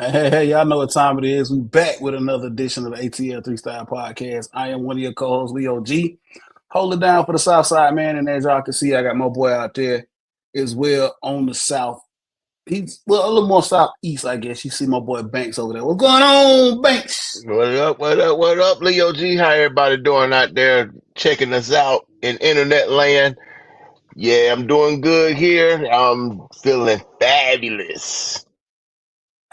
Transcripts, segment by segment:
Hey, y'all know what time it is. We back with another edition of the ATL Three Style Podcast. I am one of your co-hosts, Leo G. Hold it down for the South Side, man. And as y'all can see, I got my boy out there as well on the South. He's a little more southeast, I guess. You see my boy Banks over there. What's going on, Banks? What up, what up, what up, Leo G? How everybody doing out there checking us out in internet land? Yeah, I'm doing good here. I'm feeling fabulous.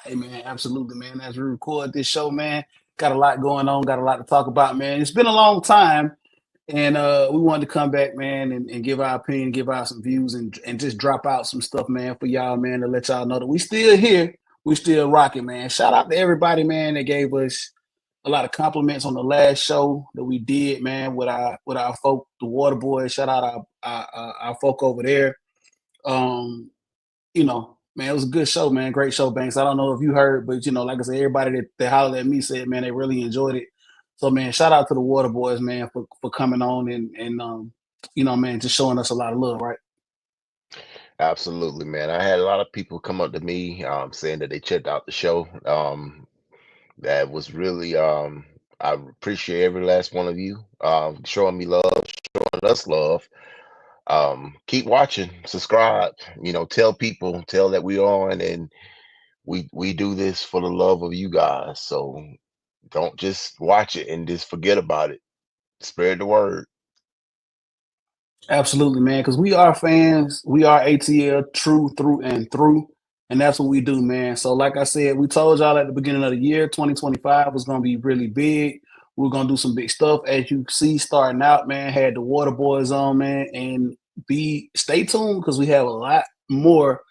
Hey, man, absolutely, man. As we record this show, man, got a lot going on, got a lot to talk about, man. It's been a long time. And we wanted to come back, man, and give our opinion, give out some views, and just drop out some stuff, man, for y'all, man, to let y'all know that we still here, we still rocking, man. Shout out to everybody, man, that gave us a lot of compliments on the last show that we did, man, with our folk, the Water Boys. Shout out our folk over there. Um, man, it was a good show, man. Great show, Banks. I don't know if you heard, but like I said, everybody that hollered at me said, man, they really enjoyed it. So, man, shout out to the Water Boys, man, for coming on and man, just showing us a lot of love, right? Absolutely, man. I had a lot of people come up to me saying that they checked out the show. That was really I appreciate every last one of you showing me love, showing us love. Keep watching, subscribe, tell people, tell that we on and we do this for the love of you guys. So don't just watch it and just forget about it. Spread the word. Absolutely, man, because we are fans. We are ATL true through and through. And that's what we do, man. So, like I said, we told y'all at the beginning of the year, 2025 was going to be really big. We're going to do some big stuff. As you see, starting out, man, had the Water Boys on, man. And stay tuned because we have a lot more.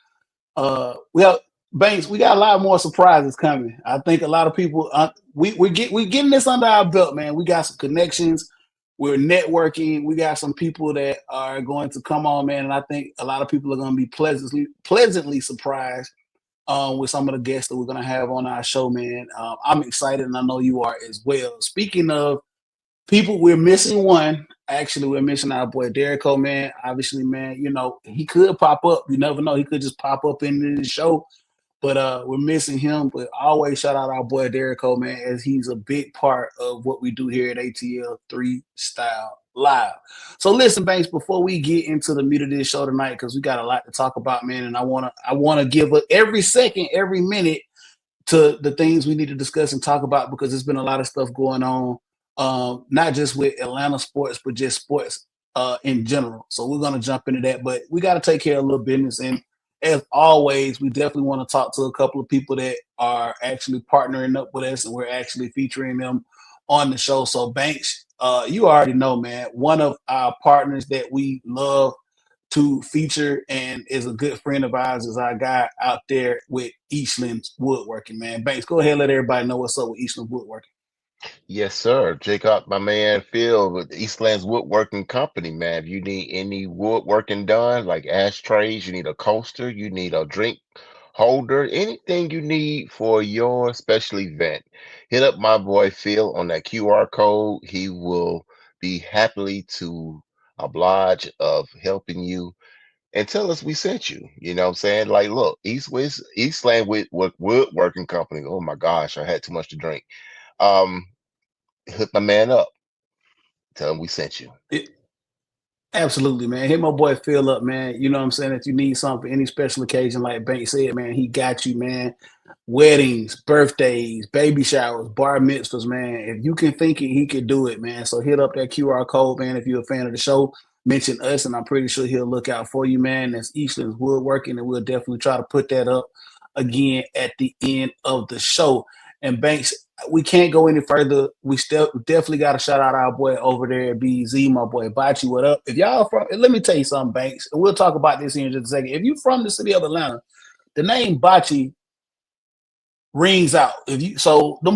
We have Banks. We got a lot more surprises coming. I think a lot of people. We getting this under our belt, man. We got some connections. We're networking. We got some people that are going to come on, man, and I think a lot of people are going to be pleasantly surprised with some of the guests that we're going to have on our show, man. I'm excited, and I know you are as well. Speaking of people, we're missing one. Actually, we're missing our boy Derrico, man. Obviously, man, he could pop up. You never know. He could just pop up into the show. But we're missing him. But always shout out our boy Derrico, man, as he's a big part of what we do here at ATL 3 Style Live. So listen, Banks, before we get into the meat of this show tonight, because we got a lot to talk about, man, and I wanna give every second, every minute to the things we need to discuss and talk about because there's been a lot of stuff going on, not just with Atlanta sports, but just sports in general. So we're gonna jump into that, but we got to take care of a little business. And as always, we definitely want to talk to a couple of people that are actually partnering up with us, and we're actually featuring them on the show. So Banks, you already know, man, one of our partners that we love to feature and is a good friend of ours is our guy out there with Eastland's Woodworking, man. Banks, go ahead and let everybody know what's up with Eastland Woodworking. Yes, sir. Jacob, my man Phil with Eastland's Woodworking Company, man. If you need any woodworking done, like ashtrays, you need a coaster, you need a drink holder, anything you need for your special event, hit up my boy Phil on that QR code. He will be happily to oblige of helping you and tell us we sent you. You know what I'm saying? Like, look, Eastland with Woodworking Company. Oh my gosh, I had too much to drink. Um, Hook my man up. Tell him we sent you. It, Absolutely, man. Hit my boy Phil up, man. You know what I'm saying? If you need something for any special occasion, like Banks said, man, he got you, man. Weddings, birthdays, baby showers, bar mitzvahs, man. If you can think it, he can do it, man. So hit up that QR code, man. If you're a fan of the show, mention us, and I'm pretty sure he'll look out for you, man. That's Eastland's Woodworking, and we'll definitely try to put that up again at the end of the show. And Banks, we can't go any further. We still definitely got to shout out our boy over there at BZ, my boy Bachi. What up? If y'all from, let me tell you something, Banks, and we'll talk about this in just a second. If you from the city of Atlanta, the name Bachi rings out. Them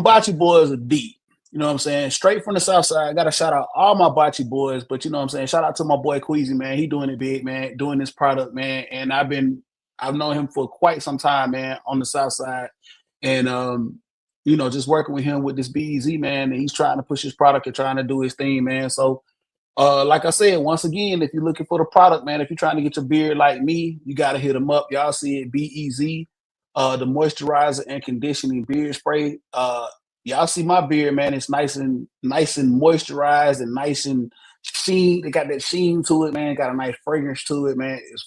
Bocce boys are deep. You know what I'm saying? Straight from the south side. I gotta shout out all my Bocce boys, but you know what I'm saying? Shout out to my boy Queasy, man. He doing it big, man, doing this product, man. And I've known him for quite some time, man, on the south side. And just working with him with this BEZ, man, and he's trying to push his product and trying to do his thing, man. So like I said, once again, if you're looking for the product, man, if you're trying to get your beard like me, you got to hit him up. Y'all see it, BEZ the moisturizer and conditioning beard spray. Y'all see my beard, man. It's nice and moisturized and nice and sheen. It got that sheen to it, man. Got a nice fragrance to it, man. It's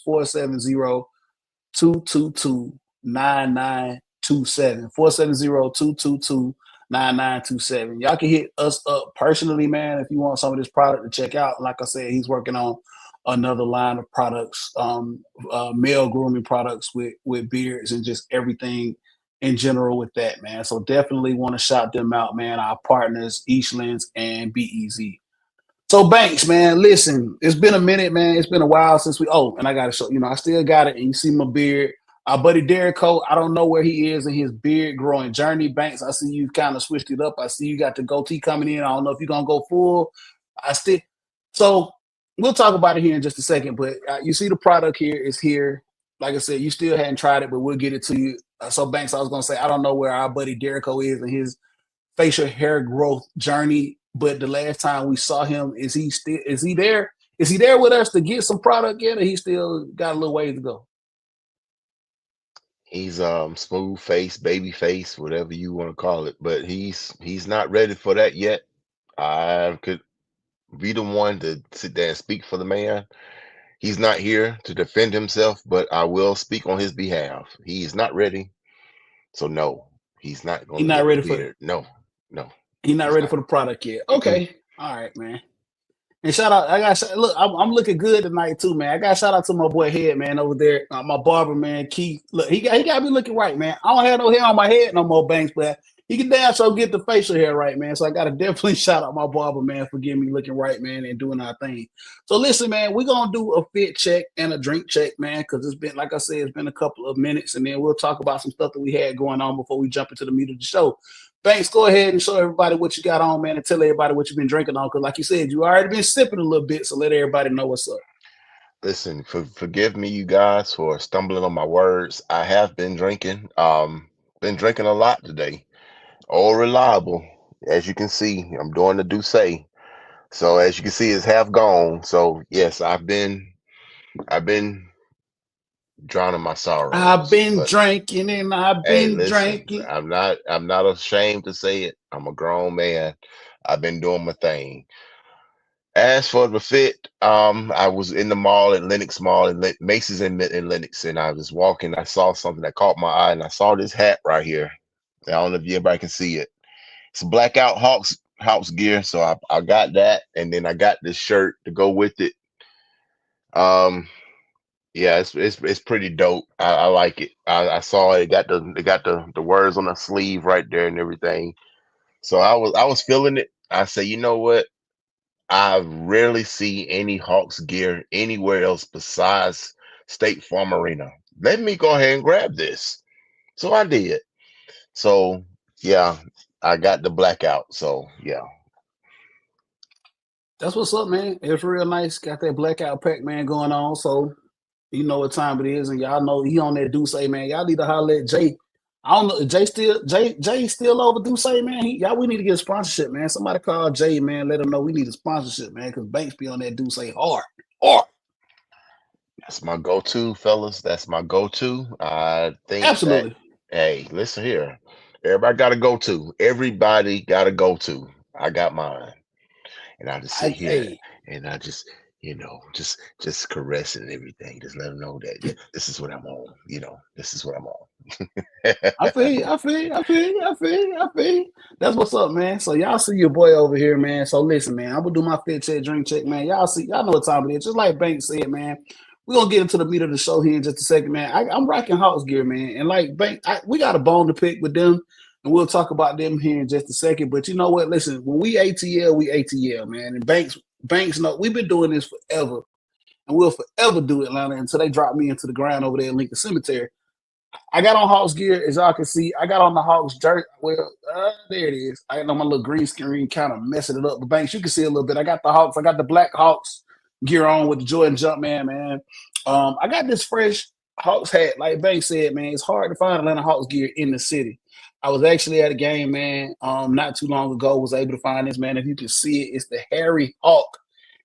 470-222-9927. 470-222-9927. Y'all can hit us up personally, man, if you want some of this product to check out. Like I said, he's working on another line of products, male grooming products with beards and just everything in general with that, man. So definitely want to shout them out, man. Our partners, Eastlands and BEZ. So Banks, man, listen, it's been a minute, man. It's been a while since we. Oh, and I got to show. I still got it, and you see my beard. Our buddy Derek Cole, I don't know where he is in his beard growing journey. Banks, I see you kind of switched it up. I see you got the goatee coming in. I don't know if you're gonna go full. I still. So we'll talk about it here in just a second. But you see the product here is here. Like I said, you still hadn't tried it, but we'll get it to you. So Banks, I was gonna say I don't know where our buddy Derek Cole is in his facial hair growth journey, but the last time we saw him, is he there? Is he there with us to get some product yet, or he still got a little ways to go? He's smooth face, baby face, whatever you want to call it, but he's not ready for that yet. I could be the one to sit there and speak for the man. He's not here to defend himself, but I will speak on his behalf. He is not ready, so no, he's not He's going to not get the ready for beard. No, no, he's not he's ready not. for the product yet. Mm-mm. Okay, all right, man. And shout out, look, I'm looking good tonight too, man. I got shout out to my boy Head, man, over there, my barber, man, Keith. Look, he got me looking right, man. I don't have no hair on my head no more, Banks, but he can damn sure get the facial hair right, man. So I gotta definitely shout out my barber, man, for getting me looking right, man, and doing our thing. So listen, man, we're gonna do a fit check and a drink check, man, because it's been, like I said, it's been a couple of minutes, and then we'll talk about some stuff that we had going on before we jump into the meat of the show. Banks, go ahead and show everybody what you got on, man, and tell everybody what you've been drinking on. Because, like you said, you already been sipping a little bit, so let everybody know what's up. Listen, forgive me, you guys, for stumbling on my words. I have been drinking a lot today. All reliable, as you can see. I'm doing the Douce. So as you can see, it's half gone. So yes, I've been drowning my I've sorrows. been But drinking and I've hey, been listen, drinking. I'm not ashamed to say it. I'm a grown man. I've been doing my thing. As for the fit, I was in the mall at Lenox Mall and Macy's in Lenox, and I was walking. I saw something that caught my eye, and I saw this hat right here. I don't know if anybody can see it. It's blackout Hawks gear, so I got that, and then I got this shirt to go with it. Um, yeah, it's pretty dope. I like it. I saw it. It got the words on the sleeve right there and everything. So I was feeling it. I say, you know what? I rarely see any Hawks gear anywhere else besides State Farm Arena. Let me go ahead and grab this. So I did. So yeah, I got the blackout. So yeah. That's what's up, man. It's real nice. Got that blackout pack, man, going on. So you know what time it is, and y'all know he on that Duce, man. Y'all need to holler at Jay. I don't know. Jay still over Duce, man. Y'all, we need to get a sponsorship, man. Somebody call Jay, man. Let him know we need a sponsorship, man, because Banks be on that Duce hard. Hard. That's my go-to, fellas. That's my go-to. I think that, Absolutely. hey, listen here. Everybody got a go-to. Everybody got a go-to. I got mine. And I just sit here Hey, and I just, just caress it and everything. Just let them know that, yeah, this is what I'm on. This is what I'm on. I feel you. I feel you. I feel you. I feel you. I feel you. That's what's up, man. So y'all see your boy over here, man. So listen, man. I'm gonna do my fit check, drink check, man. Y'all know what time it is. Just like Bank said, man. We're gonna get into the meat of the show here in just a second, man. I'm rocking Hawks gear, man. And like Bank, we got a bone to pick with them, and we'll talk about them here in just a second. But you know what? Listen, when we ATL, we ATL, man. And Banks know we've been doing this forever, and we'll forever do Atlanta until they drop me into the ground over there in Lincoln Cemetery. I got on Hawks gear, as y'all can see. I got on the Hawks jersey. Well, there it is. I got on my little green screen, kind of messing it up. But Banks, you can see a little bit. I got the Hawks. I got the black Hawks gear on with the Jordan Jumpman, man. I got this fresh Hawks hat. Like Banks said, man, it's hard to find Atlanta Hawks gear in the city. I was actually at a game, man, not too long ago. Was able to find this, man. If you can see it, it's the Harry Hawk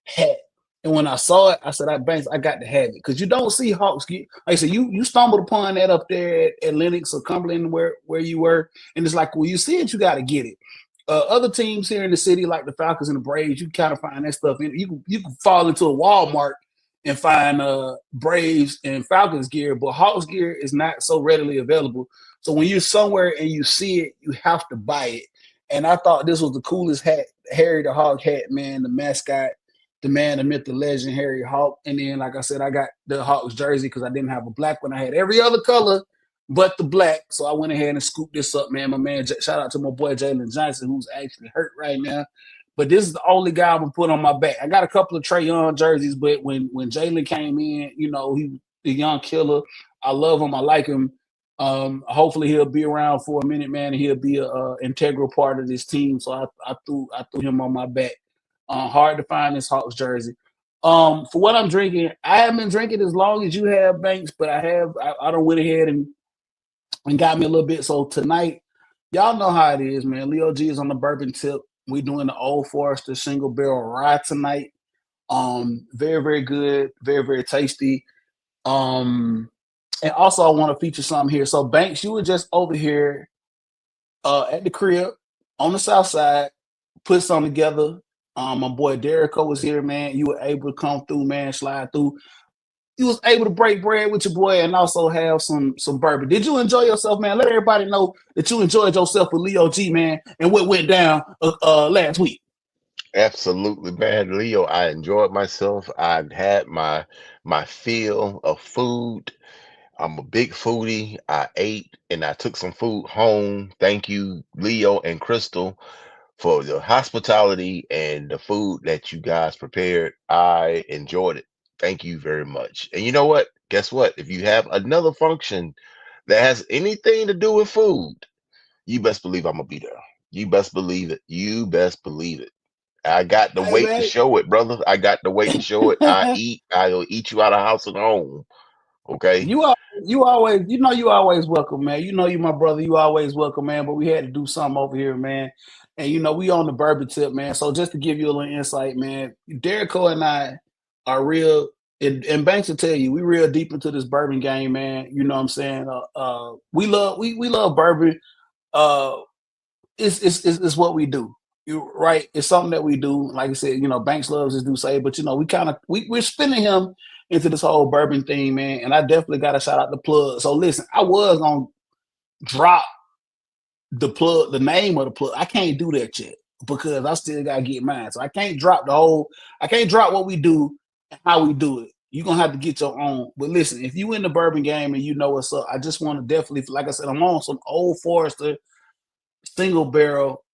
hat. And when I saw it, I said, "I Banks, I got to have it," because you don't see Hawks get. Like I said, you stumbled upon that up there at Lennox or Cumberland, where you were, and it's like, well, you see it, you got to get it. Other teams here in the city, like the Falcons and the Braves, you kind of find that stuff. You can fall into a Walmart and find Braves and Falcons gear, but Hawks gear is not so readily available. So when you're somewhere and you see it, you have to buy it. And I thought this was the coolest hat, Harry the Hawk hat, man, the mascot, the man, the myth, the legend, Harry Hawk. And then, like I said, I got the Hawks jersey because I didn't have a black one. I had every other color but the black. So I went ahead and scooped this up, man. My man, shout out to my boy Jalen Johnson, who's actually hurt right now. But this is the only guy I'm gonna put on my back. I got a couple of Trae Young jerseys, but when Jalen came in, he the young killer. I love him. I like him. Hopefully he'll be around for a minute, man, and he'll be a integral part of this team. So I threw him on my back. Hard to find this Hawks jersey. For what I'm drinking, I haven't been drinking as long as you have, Banks, but I don't went ahead and got me a little bit. So tonight, y'all know how it is, man. Leo G is on the bourbon tip. We doing the Old Forester single barrel rye tonight. Very, very good, very, very tasty. And also I want to feature something here. So Banks, you were just over here at the crib on the south side, put something together. My boy Derrico was here, man. You were able to come through, man, slide through. You was able to break bread with your boy and also have some bourbon. Did you enjoy yourself, man? Let everybody know that you enjoyed yourself with Leo G, man, and what went down last week. Absolutely, man. Leo, I enjoyed myself. I had my fill of food. I'm a big foodie. I ate and I took some food home. Thank you, Leo and Crystal, for the hospitality and the food that you guys prepared. I enjoyed it. Thank you very much. And you know what? Guess what? If you have another function that has anything to do with food, you best believe I'm gonna be there. You best believe it. You best believe it. I got the Hey, weight to man. show it, brother. I got the weight to show it. I'll eat you out of house and home. Okay. You always welcome, man. You know you my brother. You always welcome, man. But we had to do something over here, man. And we on the bourbon tip, man. So just to give you a little insight, man, Derrico and I are real. And Banks will tell you, we real deep into this bourbon game, man. You know what I'm saying? We love bourbon. Uh, it's what we do. You right. It's something that we do. Like I said, Banks loves his do say, but we're spinning him into this whole bourbon thing, man. And I definitely got to shout out the plug. So listen, I was gonna drop the plug, the name of the plug. I can't do that yet because I still gotta get mine. So I can't drop I can't drop what we do and how we do it. You're gonna have to get your own. But listen, if you in the bourbon game and you know what's up, I just want to definitely, like I said, I'm on some Old Forester single barrel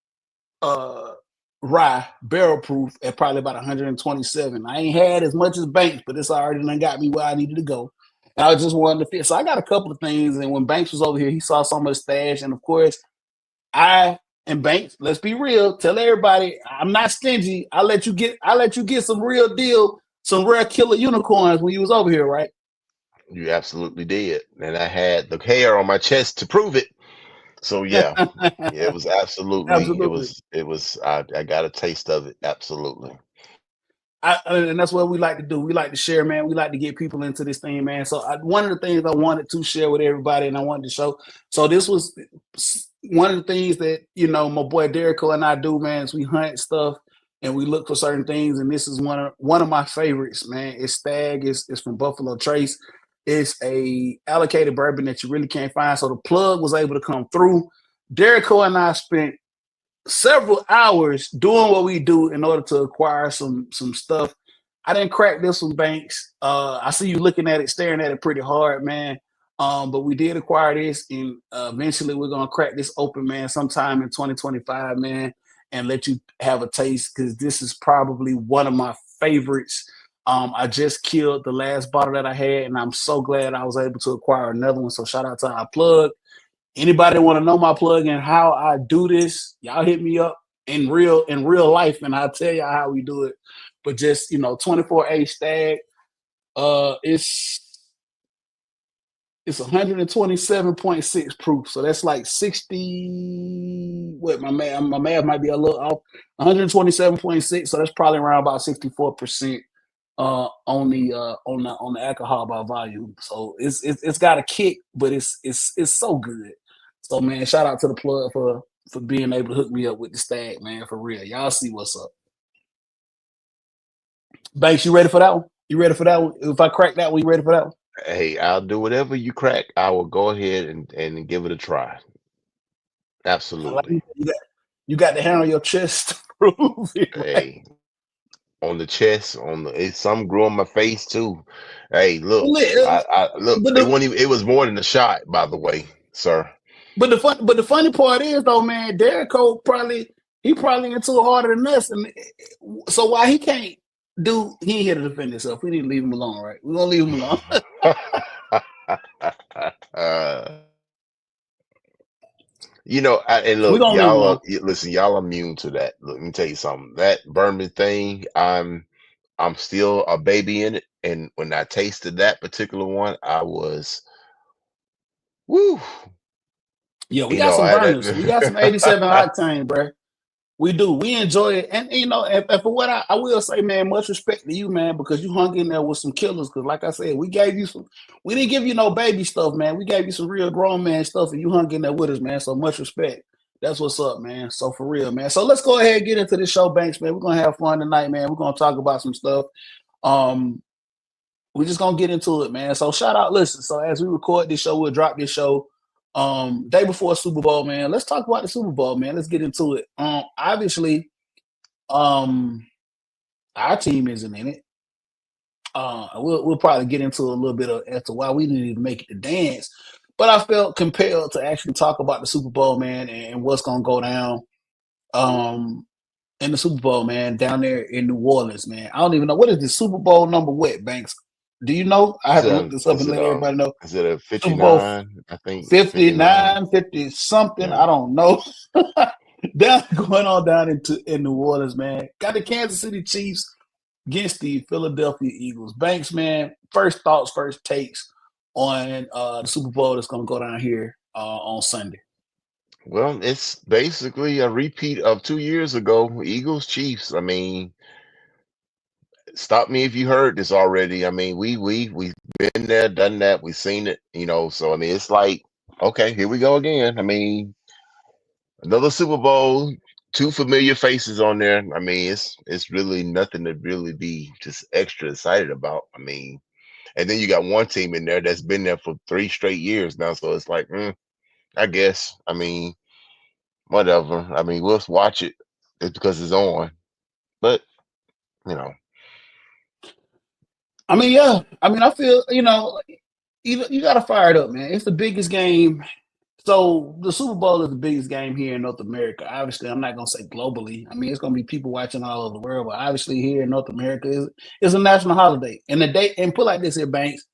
rye, barrel proof at probably about 127. I ain't had as much as Banks, but it's already done got me where I needed to go. And I just wanted to fit. So I got a couple of things. And when Banks was over here, he saw some of the stash. And of course, I and Banks, let's be real, tell everybody I'm not stingy. I let you get some real deal, some rare killer unicorns when you was over here, right? You absolutely did. And I had the hair on my chest to prove it. So yeah, it was absolutely, Absolutely. I got a taste of it. Absolutely. And that's what we like to do. We like to share, man. We like to get people into this thing, man. So one of the things I wanted to share with everybody, and I wanted to show. So this was one of the things that my boy Derrico and I do, man. Is we hunt stuff and we look for certain things. And this is one of my favorites, man. It's Stag. It's from Buffalo Trace. It's a allocated bourbon that you really can't find. So the plug was able to come through. Derrico and I spent several hours doing what we do in order to acquire some stuff. I didn't crack this one, Banks. I see you looking at it, staring at it pretty hard, man. But we did acquire this, and eventually we're gonna crack this open, man, sometime in 2025, man, and let you have a taste because this is probably one of my favorites. I just killed the last bottle that I had, and I'm so glad I was able to acquire another one. So shout out to our plug. Anybody want to know my plug and how I do this? Y'all hit me up in real life, and I'll tell y'all how we do it. But just 24A Stag. It's 127.6 proof, so that's like 60. What my math might be a little off. 127.6, so that's probably around about 64%. on the alcohol by volume. So it's got a kick, but it's so good. So man, shout out to the plug for being able to hook me up with the stag, man, for real. Y'all see what's up. Banks, you ready for that one? You ready for that one? If I crack that one, you ready for that one? Hey, I'll do whatever you crack. I will go ahead and give it a try. I like Absolutely. you got the hair on your chest to prove it, man. Hey, on the chest, some grew on my face too. Hey, look, I look. But It the wasn't even, it was more than a shot, by the way, sir. but the funny part is though, man, Derek Cole probably into it harder than us, and so why he can't he ain't here to defend himself. We need to leave him alone, right? We're gonna leave him alone. uh, and We're look, gonna leave him alone. listen, y'all immune to that. Look, let me tell you something. That bourbon thing, I'm still a baby in it. And when I tasted that particular one, I was, woo, Yeah, we you got know, some I burners. We got some 87 that, octane, bro. We do. We enjoy it. And and for what I will say, man, much respect to you, man, because you hung in there with some killers. Because like I said, we didn't give you no baby stuff, man. We gave you some real grown man stuff, and you hung in there with us, man. So much respect. That's what's up, man. So for real, man. So let's go ahead and get into this show, Banks, man. We're gonna have fun tonight, man. We're gonna talk about some stuff. Um, we're just gonna get into it, man. So shout out, listen. So as we record this show, we'll drop this show day before Super Bowl, man. Let's talk about the Super Bowl, man. Let's get into it. Obviously, um, our team isn't in it. We'll probably get into a little bit of as to why we didn't even make it to dance. But I felt compelled to actually talk about the Super Bowl, man, and what's gonna go down um in the Super Bowl, man, down there in New Orleans, man. I don't even know what is the Super Bowl number what, Banks. Do you know? I have to look this up and let everybody know. is it a Super Bowl 59? I think 59. 59, 50 something. Yeah. I don't know. Down going on down in New Orleans, man. Got the Kansas City Chiefs against the Philadelphia Eagles. Banks, man. First thoughts, first takes on the Super Bowl that's going to go down here on Sunday. Well, it's basically a repeat of 2 years ago, Eagles Chiefs. I mean, stop me if you heard this already. I mean, we've been there, done that, we've seen it, So I mean, it's like, okay, here we go again. I mean, another Super Bowl, two familiar faces on there. I mean, it's really nothing to really be just extra excited about. I mean, and then you got one team in there that's been there for 3 straight years now, so it's like, I guess. I mean, whatever. I mean, we'll watch it. It's because it's on. But you know, I mean, yeah. I mean, I feel, you got to fire it up, man. It's the biggest game. So the Super Bowl is the biggest game here in North America. Obviously, I'm not gonna say globally. I mean, it's gonna be people watching all over the world, but obviously here in North America is a national holiday. And the day and put like this here, Banks.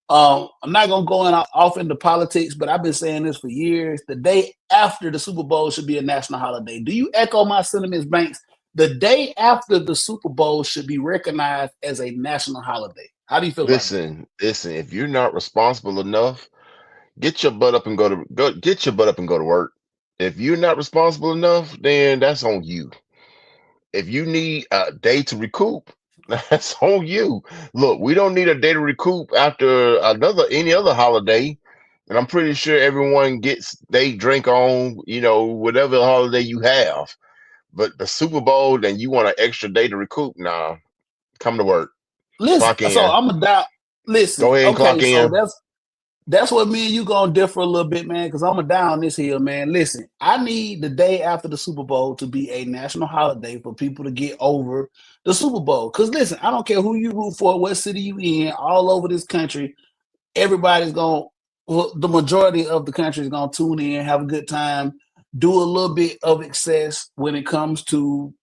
I'm not gonna go off into politics, but I've been saying this for years. The day after the Super Bowl should be a national holiday. Do you echo my sentiments, Banks? The day after the Super Bowl should be recognized as a national holiday. How do you feel about that? listen. If you're not responsible enough, get your butt up and get your butt up and go to work. If you're not responsible enough, then that's on you. If you need a day to recoup, that's on you. Look, we don't need a day to recoup after any other holiday. And I'm pretty sure everyone gets they drink on, whatever holiday you have. But the Super Bowl, then you want an extra day to recoup. Nah, come to work. Listen, Clock so in. I'm a doubt. Go Listen, ahead and okay, clock so in. that's what me and you gonna differ a little bit, man, because I'm a down this hill, man. Listen, I need the day after the Super Bowl to be a national holiday for people to get over the Super Bowl. Because listen, I don't care who you root for, what city you in, all over this country, everybody's gonna well, the majority of the country is gonna tune in, have a good time, do a little bit of excess when it comes to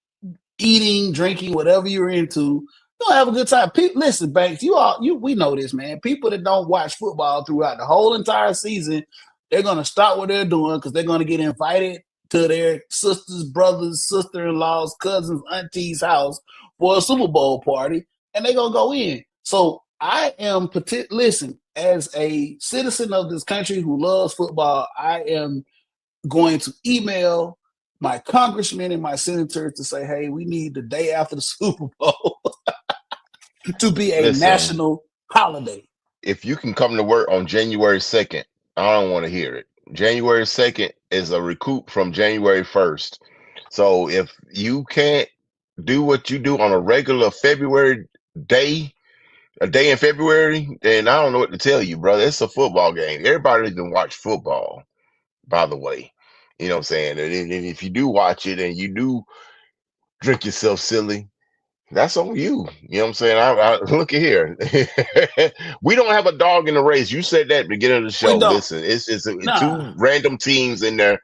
eating, drinking, whatever you're into. You'll have a good time. Listen, Banks, we know this, man. People that don't watch football throughout the whole entire season, they're gonna stop what they're doing because they're gonna get invited to their sisters, brothers, sister-in-laws, cousins, aunties' house for a Super Bowl party, and they're gonna go in. So I am listen, as a citizen of this country who loves football, I am going to email my congressmen and my senators to say, hey, we need the day after the Super Bowl to be a Listen, national holiday. if you can come to work on January 2nd, I don't want to hear it. January 2nd is a recoup from January 1st. So if you can't do what you do on a regular February day, a day in February, then I don't know what to tell you, brother. It's a football game. Everybody can watch football, by the way. You know what I'm saying? And if you do watch it and you do drink yourself silly, that's on you. You know what I'm saying? Look at here. We don't have a dog in the race. You said that at the beginning of the We show. don't. Listen, it's Nah. two random teams in there.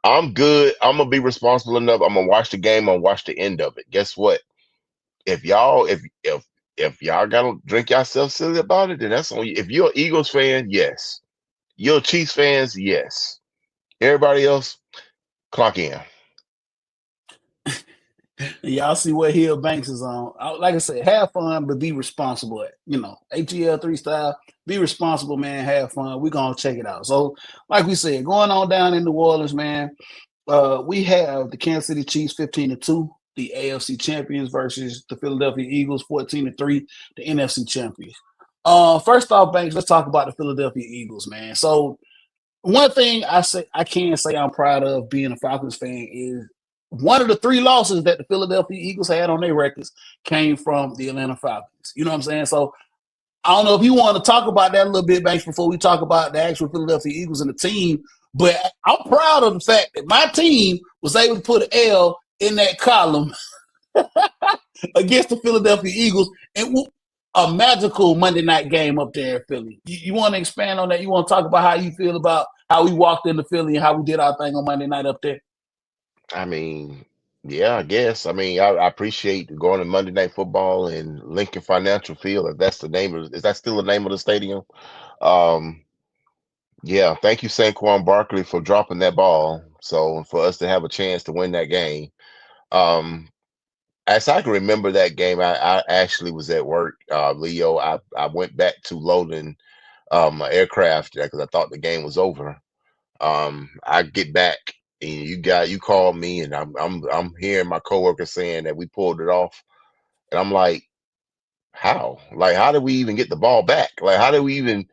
I'm good. I'm gonna be responsible enough. I'm gonna watch the game. I'm gonna watch the end of it. Guess what? If y'all, if y'all gotta drink yourself silly about it, then that's on you. If you're an Eagles fan, yes. You're Chiefs fans, yes. Everybody else, clock in. Y'all see what Hill Banks is on. Like I said, have fun, but be responsible. ATL3 style, be responsible, man. Have fun. We're going to check it out. So, like we said, going on down in New Orleans, man, we have the Kansas City Chiefs 15-2, the AFC champions versus the Philadelphia Eagles 14-3, the NFC champions. First off, Banks, let's talk about the Philadelphia Eagles, man. So, one thing I can say I'm proud of being a Falcons fan is one of the three losses that the Philadelphia Eagles had on their records came from the Atlanta Falcons. You know what I'm saying? So I don't know if you want to talk about that a little bit, Banks, before we talk about the actual Philadelphia Eagles and the team. But I'm proud of the fact that my team was able to put an L in that column against the Philadelphia Eagles and a magical Monday night game up there in Philly. You want to expand on that? You want to talk about how you feel about how we walked into Philly and how we did our thing on Monday night up there? I mean, yeah, I guess. I mean, I appreciate going to Monday Night Football in Lincoln Financial Field. If that's the name of, is that still the name of the stadium? Um, yeah, thank you, Saquon Barkley, for dropping that ball. So for us to have a chance to win that game. Um, as I can remember that game, I actually was at work, Leo. I went back to loading my aircraft because I thought the game was over. I get back and you called me and I'm hearing my coworker saying that we pulled it off. And I'm like, how? Like, how did we even get the ball back? Like, how did we even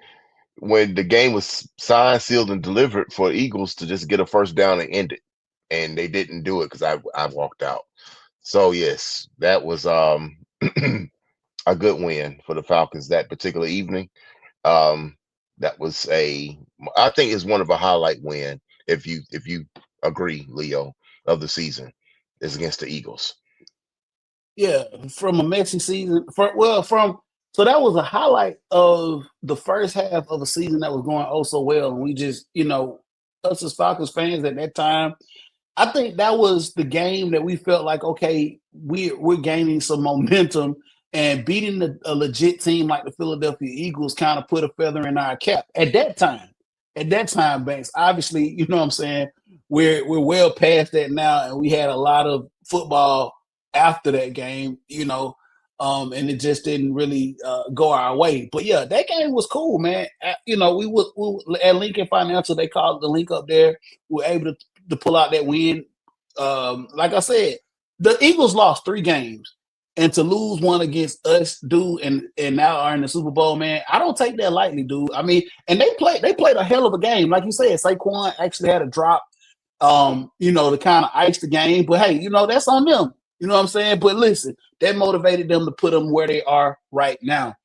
when the game was signed, sealed, and delivered for Eagles to just get a first down and end it? And they didn't do it because I walked out. So yes, that was a good win for the Falcons that particular evening. Um, that was I think it's one of a highlight win if you agree, Leo, of the season is against the Eagles. Yeah, from a Mexican season. So that was a highlight of the first half of a season that was going oh so well, and we just us as Falcons fans at that time, I think that was the game that we felt like, okay, we're gaining some momentum and beating a legit team like the Philadelphia Eagles kind of put a feather in our cap at that time. At that time, Banks. Obviously, you know what I'm saying. We're well past that now, and we had a lot of football after that game, and it just didn't really go our way. But yeah, that game was cool, man. We at Lincoln Financial, they called it the link up there. We were able to pull out that win. Like I said, the Eagles lost 3 games, and to lose one against us, dude, and now are in the Super Bowl, man. I don't take that lightly, dude. I mean, and they played a hell of a game, like you said. Saquon actually had a drop, to kind of ice the game. But hey, that's on them. You know what I'm saying? But listen, that motivated them to put them where they are right now,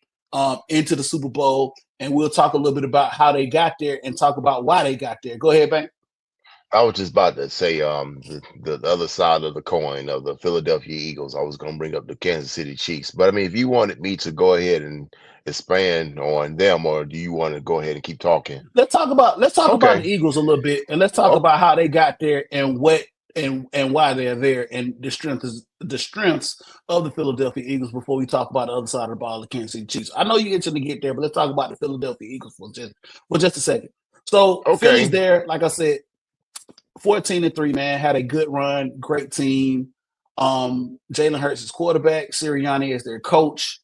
into the Super Bowl. And we'll talk a little bit about how they got there and talk about why they got there. Go ahead, Bank. I was just about to say the other side of the coin of the Philadelphia Eagles. I was going to bring up the Kansas City Chiefs, but I mean, if you wanted me to go ahead and expand on them, or do you want to go ahead and keep talking? Let's talk about the Okay. Eagles a little bit, and let's talk Oh, about how they got there and what and why they're there and the strengths of the Philadelphia Eagles before we talk about the other side of the ball, the Kansas City Chiefs. I know you're itching to get there, but let's talk about the Philadelphia Eagles for just a second. So Philly's okay. there, like I said, 14-3, man, had a good run, great team. Jalen Hurts is quarterback, Sirianni is their coach.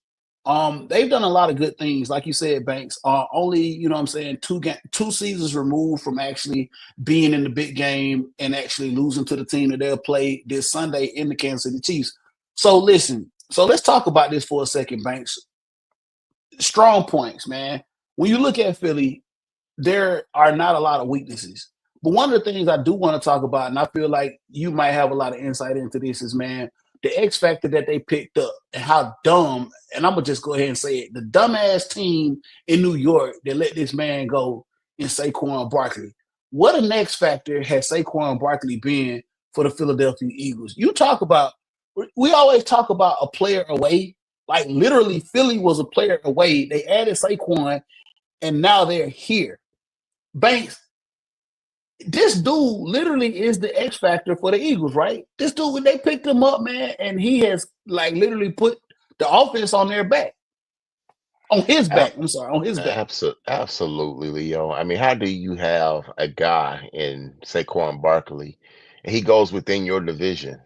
They've done a lot of good things, like you said, Banks. Only, I'm saying, two seasons removed from actually being in the big game and actually losing to the team that they'll play this Sunday in the Kansas City Chiefs. So listen, So let's talk about this for a second, Banks. Strong points, man. When you look at Philly, there are not a lot of weaknesses. But one of the things I do want to talk about, and I feel like you might have a lot of insight into this, is man, the X factor that they picked up and how dumb, and I'm gonna just go ahead and say it, the dumbass team in New York that let this man go in Saquon Barkley. What an X factor has Saquon Barkley been for the Philadelphia Eagles? You talk about, we always talk about a player away. Like literally, Philly was a player away. They added Saquon, and now they're here. Banks, this dude literally is the X factor for the Eagles, right? This dude, when they picked him up, man, and he has like literally put the offense on their back, on his back. I'm sorry, on his back. Absolutely, Leo. I mean, how do you have a guy in Saquon Barkley and he goes within your division?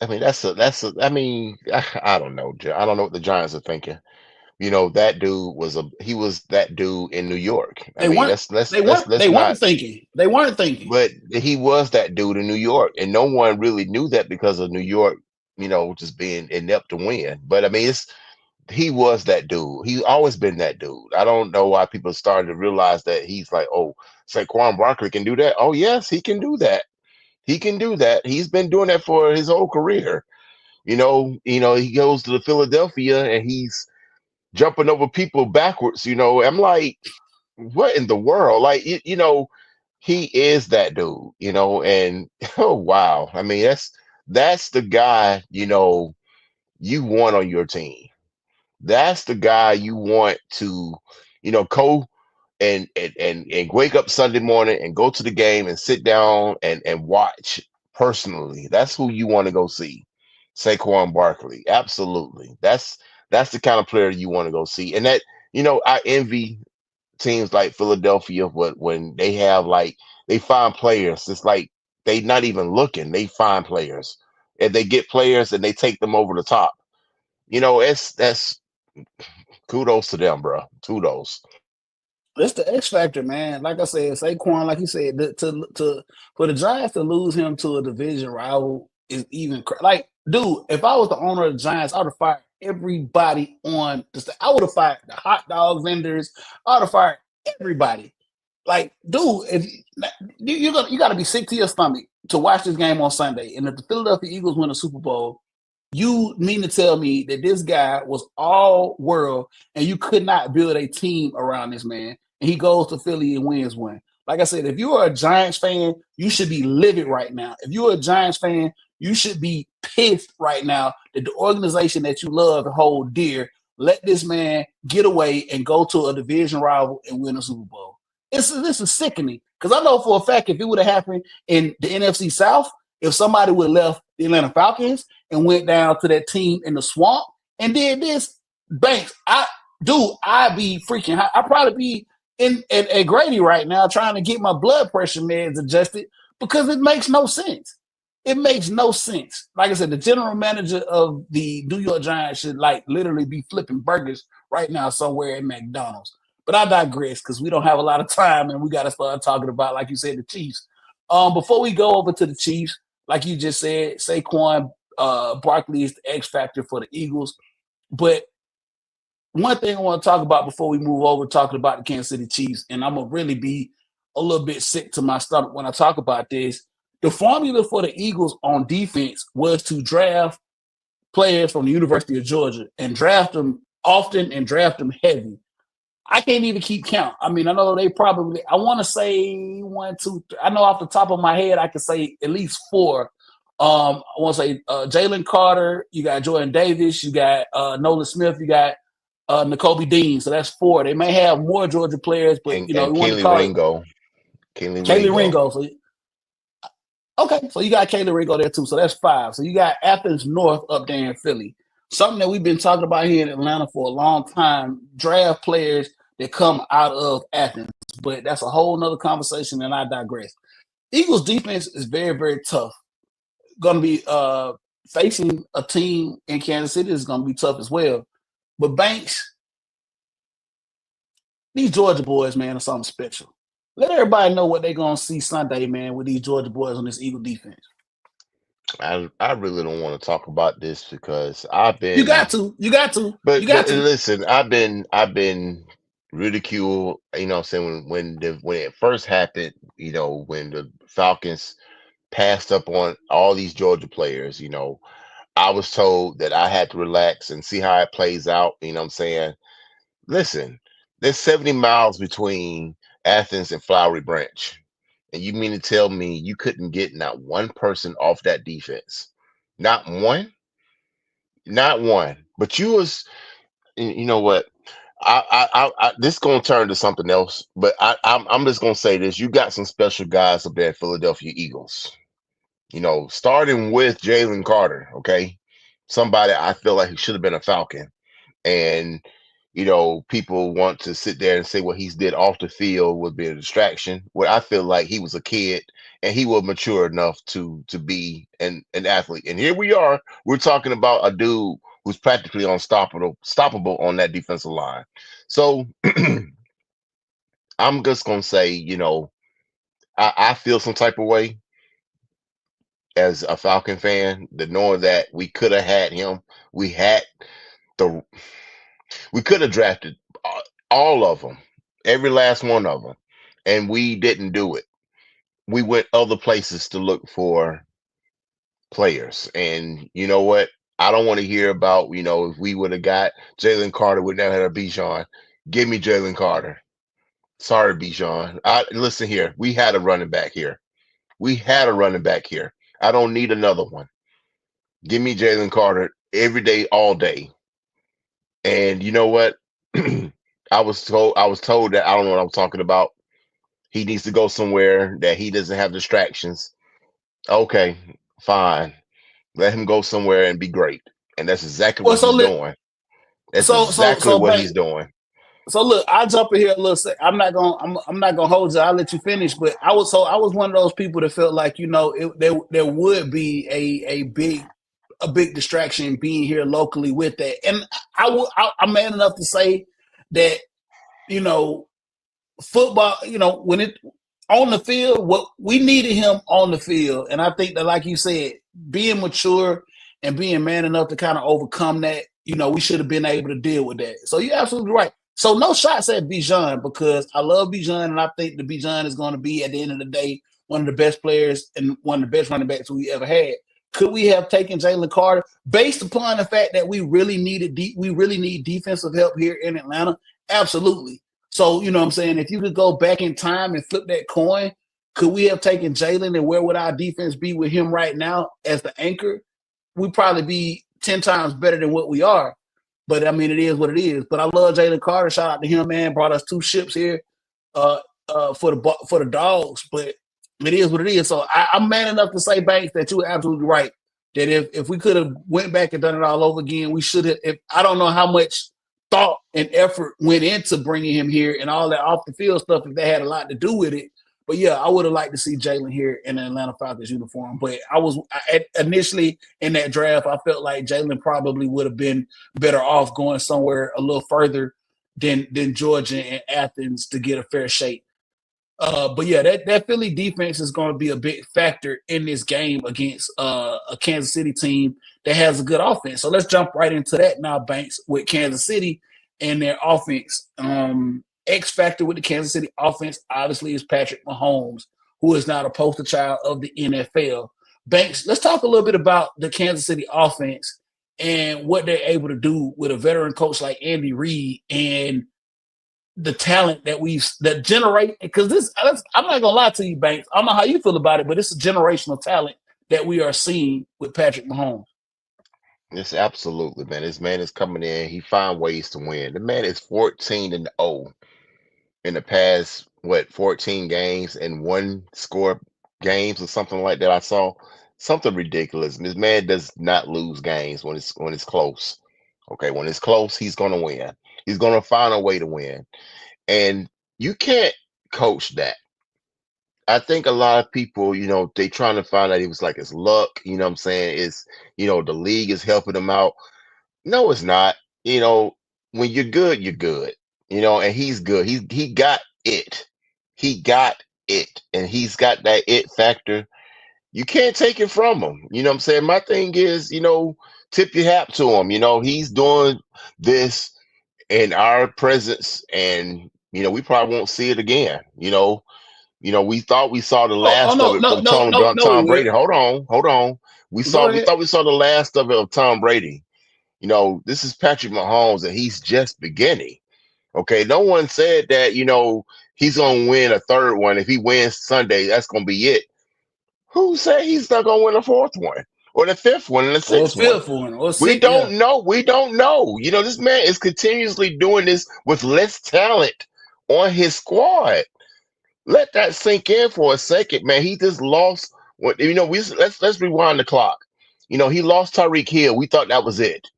I mean, I mean, I don't know. I don't know what the Giants are thinking. That dude he was that dude in New York. I They mean, weren't. let's They weren't not, thinking. They weren't thinking. but he was that dude in New York, and no one really knew that because of New York, just being inept to win. But I mean, he was that dude. He's always been that dude. I don't know why people started to realize that he's like, oh, Saquon Barkley can do that. Oh, yes, he can do that. He can do that. He's been doing that for his whole career. He goes to the Philadelphia and he's jumping over people backwards. I'm like, what in the world? Like, he is that dude. And oh wow, I mean, that's the guy. You want on your team. That's the guy you want to, go and wake up Sunday morning and go to the game and sit down and watch personally. That's who you want to go see. Saquon Barkley. Absolutely. That's the kind of player you want to go see. And that, I envy teams like Philadelphia when they have like they find players. It's like they not even looking. They find players. And they get players and they take them over the top. That's kudos to them, bro. Kudos. It's the X factor, man. Like I said, Saquon, like you said, to for the Giants to lose him to a division rival is even like, dude. If I was the owner of the Giants, I would have fired everybody on I would have fired the hot dog vendors. I would have fired everybody. Like, dude, if you got to be sick to your stomach to watch this game on Sunday, and if the Philadelphia Eagles win a Super Bowl, you mean to tell me that this guy was all world and you could not build a team around this man? And he goes to Philly and wins one. Like I said, if you are a Giants fan, you should be livid right now. If you're a Giants fan, you should be pissed right now that the organization that you love and hold dear let this man get away and go to a division rival and win a Super Bowl. This is sickening because I know for a fact if it would have happened in the NFC South, if somebody would have left the Atlanta Falcons and went down to that team in the swamp and did this, Banks, I'd be freaking high. I'd probably be at Grady right now trying to get my blood pressure meds adjusted because it makes no sense. It makes no sense. Like I said, the general manager of the New York Giants should like literally be flipping burgers right now somewhere at McDonald's. But I digress because we don't have a lot of time and we got to start talking about, like you said, the Chiefs. Before we go over to the Chiefs, like you just said, Saquon Barkley is the X factor for the Eagles. But one thing I want to talk about before we move over talking about the Kansas City Chiefs, and I'm going to really be a little bit sick to my stomach when I talk about this. The formula for the Eagles on defense was to draft players from the University of Georgia and draft them often and draft them heavy. I can't even keep count. I mean, I know they probably, I want to say one, two, three. I know off the top of my head, I can say at least four. I want to say Jalen Carter, you got Jordan Davis, you got Nolan Smith, you got N'Kobe Dean. So that's four. They may have more Georgia players, but, And you know, we want to Keely call it Ringo. Keely Kaylee Ringo. Ringo. So, okay, so you got Kaylee Ringo there too. So that's five. So you got Athens North up there in Philly. Something that we've been talking about here in Atlanta for a long time, draft players that come out of Athens. But that's a whole nother conversation, and I digress. Eagles defense is very, very tough. Going to be facing a team in Kansas City is going to be tough as well. But Banks, these Georgia boys, man, are something special. Let everybody know what they're going to see Sunday, man, with these Georgia boys on this Eagle defense. I really don't want to talk about this because I've You got been, to. You got to. You but got to. listen, I've been ridiculed. You know, what I'm saying when it first happened. You know, when the Falcons passed up on all these Georgia players. You know, I was told that I had to relax and see how it plays out. You know, what I'm saying, listen, there's 70 miles between Athens and Flowery Branch. And you mean to tell me you couldn't get not one person off that defense? Not one? Not one. But you was, you know what? This gonna turn to something else. But I'm just gonna say this: you got some special guys up there at Philadelphia Eagles. You know, starting with Jalen Carter. Okay, somebody I feel like he should have been a Falcon. And people want to sit there and say what he's did off the field would be a distraction. Where I feel like he was a kid and he was mature enough to be an athlete. And here we are, we're talking about a dude who's practically unstoppable on that defensive line. So I'm just gonna say, I feel some type of way as a Falcon fan, that knowing that we could have had him, we had the we could have drafted all of them, every last one of them, and we didn't do it. We went other places to look for players, and you know what? I don't want to hear about if we would have got Jalen Carter, we never had a Bijan. Give me Jalen Carter. Sorry, Bijan. Listen here. We had a running back here. We had a running back here. I don't need another one. Give me Jalen Carter every day, all day. And you know what? I was told that I don't know what I'm talking about. He needs to go somewhere that he doesn't have distractions. Okay, fine. Let him go somewhere and be great. And that's exactly Well, what he's doing. That's exactly what Bank. he's doing. So look, I'll jump in here a little. I'm not gonna hold you. I'll let you finish. But I was one of those people that felt like there would be a big distraction being here locally with that. And I'm man enough to say that you know football, when it on the field, what we needed him on the field, and I think that, like you said, being mature and being man enough to kind of overcome that, we should have been able to deal with that. So you're absolutely right. So no shots at Bijan, because I love Bijan, and I think the Bijan is going to be, at the end of the day, one of the best players and one of the best running backs we ever had. Could we have taken Jalen Carter based upon the fact that we really need defensive help here in Atlanta? Absolutely. So, you know what I'm saying? If you could go back in time and flip that coin, could we have taken Jalen, and where would our defense be with him right now as the anchor? We'd probably be 10 times better than what we are. But I mean, it is what it is. But I love Jalen Carter. Shout out to him, man. Brought us 2 ships here uh, for the dogs. But it is what it is. So I'm man enough to say, Banks, that you were absolutely right. That if we could have went back and done it all over again, we should have. If I don't know how much thought and effort went into bringing him here and all that off the field stuff, if they had a lot to do with it. But yeah, I would have liked to see Jalen here in an Atlanta Falcons uniform. But initially in that draft, I felt like Jalen probably would have been better off going somewhere a little further than Georgia and Athens to get a fair shake. But yeah, that Philly defense is going to be a big factor in this game against a Kansas City team that has a good offense. So let's jump right into that now, Banks, with Kansas City and their offense. X factor with the Kansas City offense obviously is Patrick Mahomes, who is now the poster child of the NFL. Banks, let's talk a little bit about the Kansas City offense and what they're able to do with a veteran coach like Andy Reid, and the talent that generate, because I'm not gonna lie to you, Banks. I don't know how you feel about it, but it's a generational talent that we are seeing with Patrick Mahomes. It's absolutely, man. This man is coming in. He find ways to win. The man is 14-0 in the past, 14 games and one score games or something like that. I saw something ridiculous. This man does not lose games when it's close. Okay, when it's close, he's gonna win. He's gonna find a way to win. And you can't coach that. I think a lot of people, they trying to find out it was like his luck, you know what I'm saying? The league is helping him out. No, it's not. When you're good, you're good. And he's good. He got it. He got it. And he's got that it factor. You can't take it from him. You know what I'm saying? My thing is, tip your hat to him. He's doing this in our presence, and we probably won't see it again. We thought we saw the Oh, last of no, it no, from no, Tom no, no, we Tom will. Brady. Hold on. Go We ahead. thought we saw the last of it of Tom Brady. This is Patrick Mahomes, and he's just beginning. Okay, no one said that he's gonna win a third one. If he wins Sunday, that's gonna be it. Who said he's not gonna win a fourth one or the fifth one and the Or sixth one? fifth one, or We six, yeah. don't know. We don't know. This man is continuously doing this with less talent on his squad. Let that sink in for a second, man. He just lost. What let's rewind the clock. He lost Tyreek Hill. We thought that was it.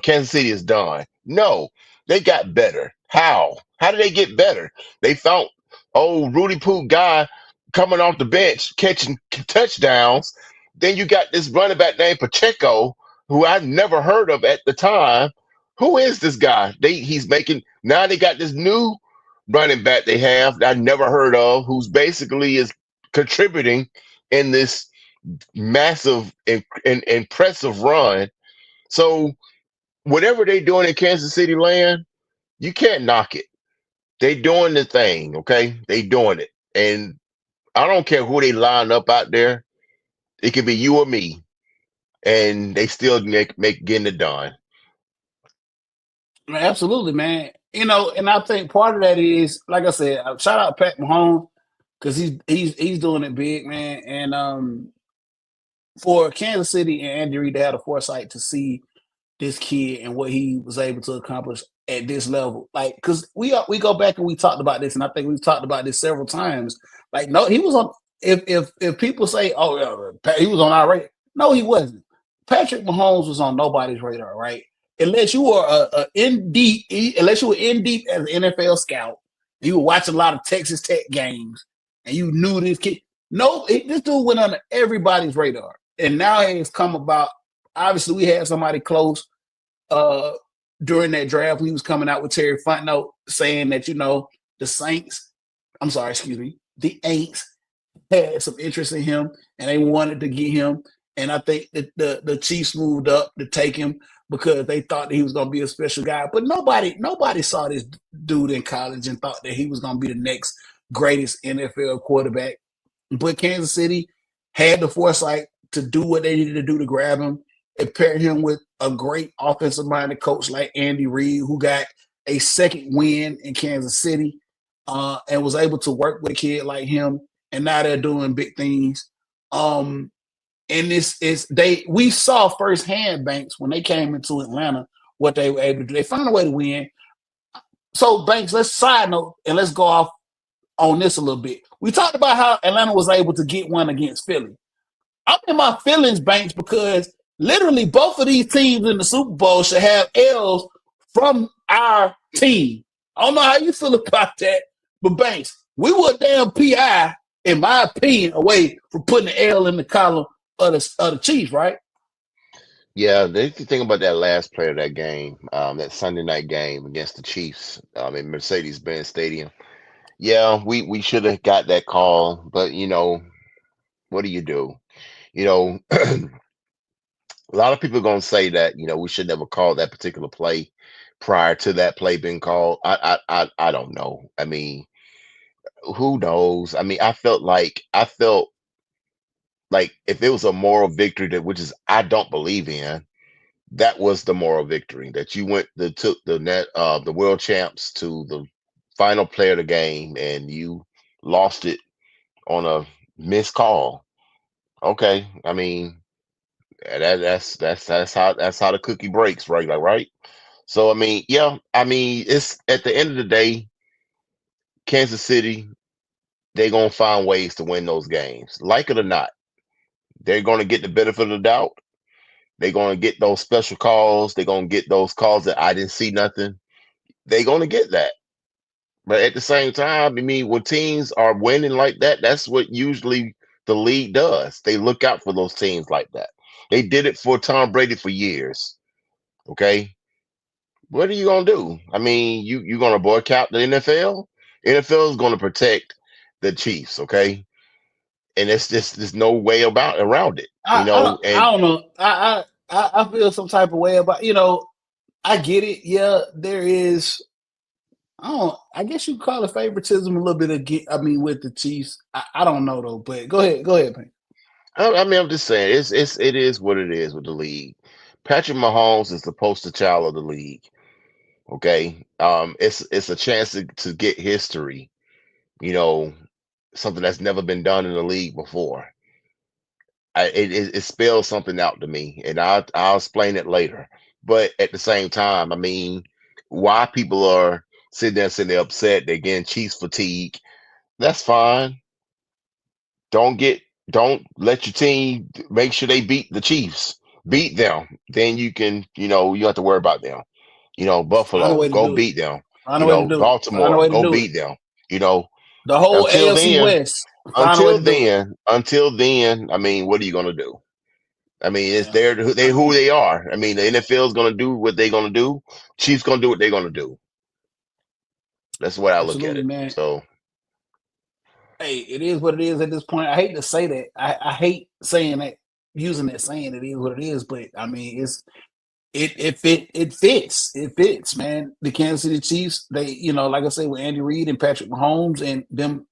Kansas City is done. No, they got better. How? How did they get better? They found old Rudy Poo guy coming off the bench catching touchdowns. Then you got this running back named Pacheco, who I never heard of at the time. Who is this guy? He's making now. They got this new running back they have that I never heard of, who's basically is contributing in this massive and impressive run. So whatever they doing in Kansas City land, you can't knock it. They doing the thing, okay? They doing it. And I don't care who they line up out there. It could be you or me. And they still make getting it done. Man, absolutely, man. And I think part of that is, like I said, shout out Pat Mahomes because he's doing it big, man. And for Kansas City and Andy Reid to have the foresight to see this kid and what he was able to accomplish at this level. Like, because we go back and we talked about this, and I think we've talked about this several times. Like, no, he was on. If people say, "Oh, he was on our radar," no, he wasn't. Patrick Mahomes was on nobody's radar, right? Unless you were unless you were in deep as an NFL scout, you were watching a lot of Texas Tech games, and you knew this kid. No, this dude went under everybody's radar, and now it's come about. Obviously, we had somebody close uh, during that draft. We was coming out with Terry Fontenot saying that the Saints, I'm sorry, excuse me, the Aints had some interest in him and they wanted to get him. And I think that the Chiefs moved up to take him because they thought that he was going to be a special guy. But nobody saw this dude in college and thought that he was going to be the next greatest NFL quarterback. But Kansas City had the foresight to do what they needed to do to grab him and pair him with a great offensive minded coach like Andy Reid, who got a second win in Kansas City and was able to work with a kid like him. And now they're doing big things. And this is we saw firsthand, Banks, when they came into Atlanta, what they were able to do. They found a way to win. So, Banks, let's side note and let's go off on this a little bit. We talked about how Atlanta was able to get one against Philly. I'm in my feelings, Banks, because literally both of these teams in the Super Bowl should have L's from our team. I don't know how you feel about that, but Banks, we were a damn PI, in my opinion, away from putting the L in the column of the Chiefs, right? Yeah, the thing about that last play of that game, that Sunday night game against the Chiefs, in Mercedes-Benz Stadium. Yeah, we should have got that call, but what do you do? You know, a lot of people are gonna say that we should never call that particular play prior to that play being called. I don't know. I mean, who knows? I mean, I felt like if it was a moral victory that which is I don't believe in, that was the moral victory that you went that took the world champs to the final play of the game and you lost it on a missed call. Okay, I mean that's how the cookie breaks, right? Like, right. So I mean, yeah, I mean it's at the end of the day, Kansas City, they're gonna find ways to win those games, like it or not. They're gonna get the benefit of the doubt. They're gonna get those special calls. They're gonna get those calls that I didn't see nothing. They're gonna get that. But at the same time, I mean, when teams are winning like that, that's what usually the league does. They look out for those teams like that. They did it for Tom Brady for years. Okay, what are you gonna do? I mean, you gonna boycott the NFL? NFL is gonna protect the Chiefs. Okay, and it's just there's no way about around it, you know. I And don't know. I feel some type of way about I get it. Yeah, there is. I don't. I guess you call it favoritism a little bit. I mean, with the Chiefs, I don't know though. But go ahead, man. I mean, I'm just saying, it is what it is with the league. Patrick Mahomes is the poster child of the league. Okay, it's a chance to get history. You know, something that's never been done in the league before. It spells something out to me, and I'll explain it later. But at the same time, I mean, why people are sitting there upset, they're getting Chiefs fatigue. That's fine. Don't get don't let your team make sure they beat the Chiefs. Beat them. Then you can, you don't have to worry about them. Find a Buffalo, way to go do it. beat them. Find a way to do it. Find a Baltimore, way to go do it. beat them. You know, The whole until AFC then, West. Find a way to do it. until then, I mean, what are you gonna do? I mean, it's Yeah. they I who mean, they are. I mean, the NFL is gonna do what they're gonna do. Chiefs gonna do what they're gonna do. That's the way I look at absolutely, it. man. So Hey, it is what it is at this point. I hate to say that. I hate saying that, using that saying it is what it is. But I mean, it fits. It fits, man. The Kansas City Chiefs, they, like I say, with Andy Reid and Patrick Mahomes and them,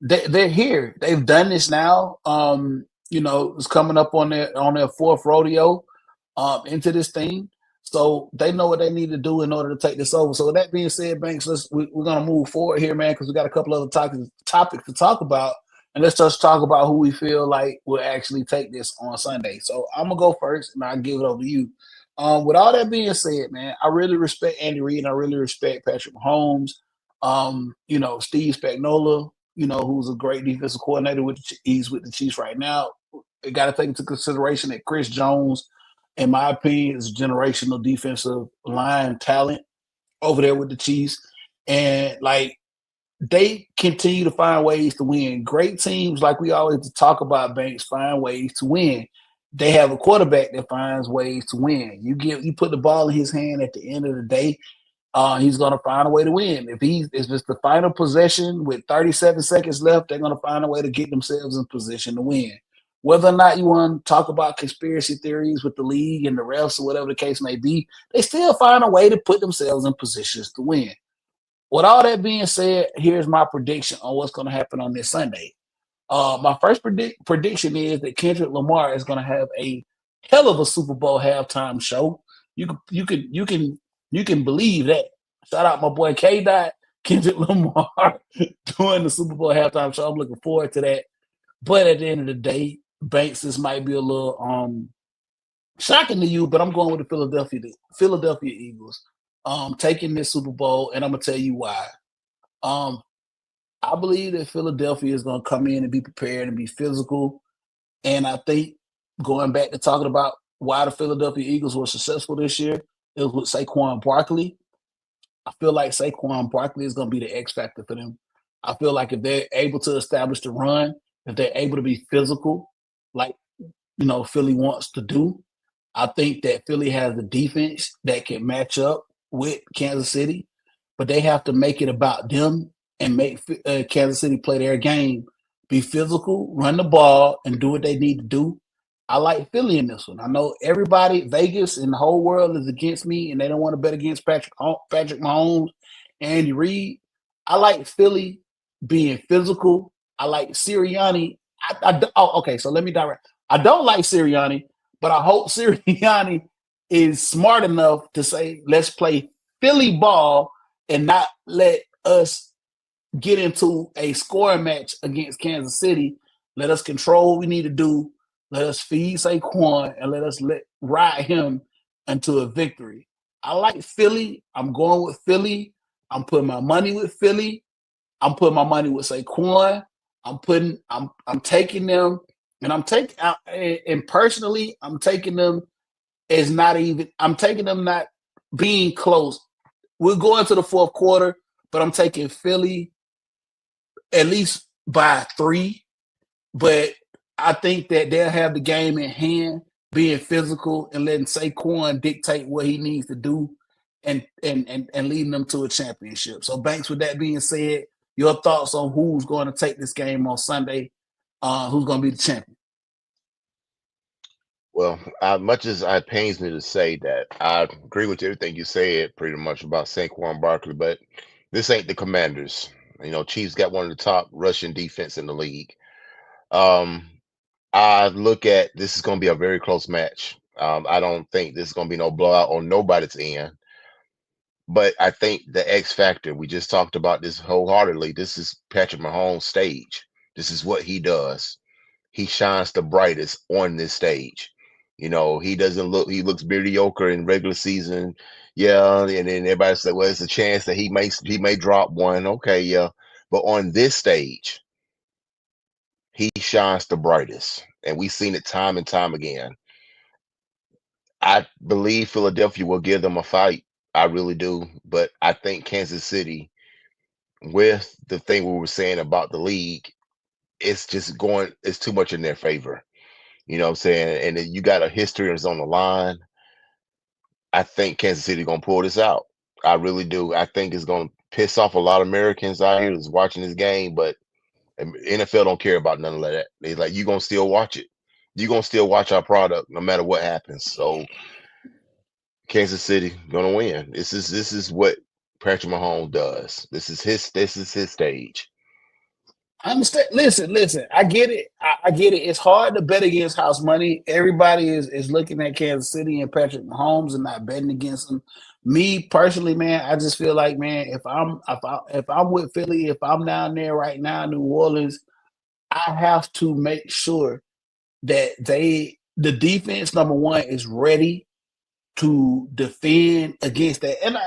they're here. They've done this now. It's coming up on their fourth rodeo into this thing. So they know what they need to do in order to take this over. So with that being said, Banks, we're gonna move forward here, man, because we got a couple other topics to talk about. And let's just talk about who we feel like will actually take this on Sunday. So I'm gonna go first, and I'll give it over to you. With all that being said, man, I really respect Andy Reid and I really respect Patrick Mahomes. Steve Spagnuolo, who's a great defensive coordinator he's with the Chiefs right now. You got to take into consideration that Chris Jones, in my opinion, is generational defensive line talent over there with the Chiefs. And like they continue to find ways to win. Great teams, like we always talk about, Banks, find ways to win. They have a quarterback that finds ways to win. You put the ball in his hand at the end of the day, he's going to find a way to win. If it's the final possession with 37 seconds left, they're going to find a way to get themselves in position to win. Whether or not you want to talk about conspiracy theories with the league and the refs or whatever the case may be, they still find a way to put themselves in positions to win. With all that being said, here's my prediction on what's going to happen on this Sunday. My first prediction is that Kendrick Lamar is going to have a hell of a Super Bowl halftime show. You can believe that. Shout out my boy K Dot, Kendrick Lamar doing the Super Bowl halftime show. I'm looking forward to that. But at the end of the day, Banks, this might be a little shocking to you, but I'm going with the Philadelphia Eagles taking this Super Bowl, and I'm gonna tell you why. Um, I believe that Philadelphia is going to come in and be prepared and be physical. And I think going back to talking about why the Philadelphia Eagles were successful this year, it was with Saquon Barkley. I feel like Saquon Barkley is going to be the X factor for them. I feel like if they're able to establish the run, if they're able to be physical, like Philly wants to do, I think that Philly has the defense that can match up with Kansas City, but they have to make it about them and make Kansas City play their game, be physical, run the ball, and do what they need to do. I like Philly in this one. I know everybody, Vegas, and the whole world is against me, and they don't want to bet against Patrick Mahomes, Andy Reid. I like Philly being physical. I like Sirianni. Okay, so let me direct. I don't like Sirianni, but I hope Sirianni is smart enough to say, let's play Philly ball and not let us get into a scoring match against Kansas City. Let us control what we need to do. Let us feed Saquon and let us ride him into a victory. I like Philly. I'm going with Philly. I'm putting my money with Philly. I'm putting my money with Saquon. I'm taking them, and personally, I'm taking them I'm taking them not being close. We're going to the fourth quarter, but I'm taking Philly at least by 3. But I think that they'll have the game in hand, being physical and letting Saquon dictate what he needs to do and leading them to a championship. So, Banks, with that being said, your thoughts on who's going to take this game on Sunday who's going to be the champion. Well, much as it pains me to say that, I agree with everything you said pretty much about Saquon Barkley, but this ain't the Commanders. Chiefs got one of the top rushing defense in the league. Um, I look at this is going to be a very close match. I don't think this is going to be no blowout on nobody's end. But I think the X factor, we just talked about this wholeheartedly. This is Patrick Mahomes' stage. This is what he does. He shines the brightest on this stage. He looks mediocre in regular season. Yeah, and then everybody's like, well, it's a chance that he may drop one. Okay, yeah. But on this stage, he shines the brightest. And we've seen it time and time again. I believe Philadelphia will give them a fight. I really do. But I think Kansas City, with the thing we were saying about the league, it's too much in their favor. You know what I'm saying? And then you got a history that's on the line. I think Kansas City gonna pull this out. I really do. I think it's gonna piss off a lot of Americans out here that's watching this game, but NFL don't care about none of that. They like you gonna still watch it. You gonna still watch our product no matter what happens. So Kansas City gonna win. This is what Patrick Mahomes does. This is his stage. I understand. Listen. I get it. I get it. It's hard to bet against house money. Everybody is looking at Kansas City and Patrick Mahomes and not betting against them. Me personally, man, I just feel like, man, if I'm with Philly, if I'm down there right now in New Orleans, I have to make sure that the defense number one is ready to defend against that. And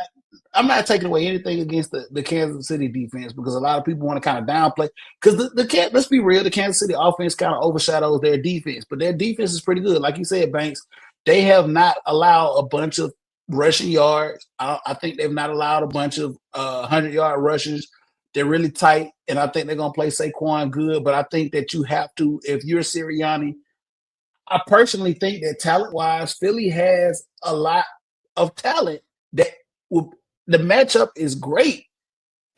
I'm not taking away anything against the Kansas City defense because a lot of people want to kind of downplay because let's be real, the Kansas City offense kind of overshadows their defense, but their defense is pretty good. Like you said, Banks, they have not allowed a bunch of rushing yards. I think they've not allowed a bunch of 100-yard rushes. They're really tight, and I think they're going to play Saquon good. But I think that you have to, if you're Sirianni, I personally think that talent-wise, Philly has a lot of talent that will, the matchup is great.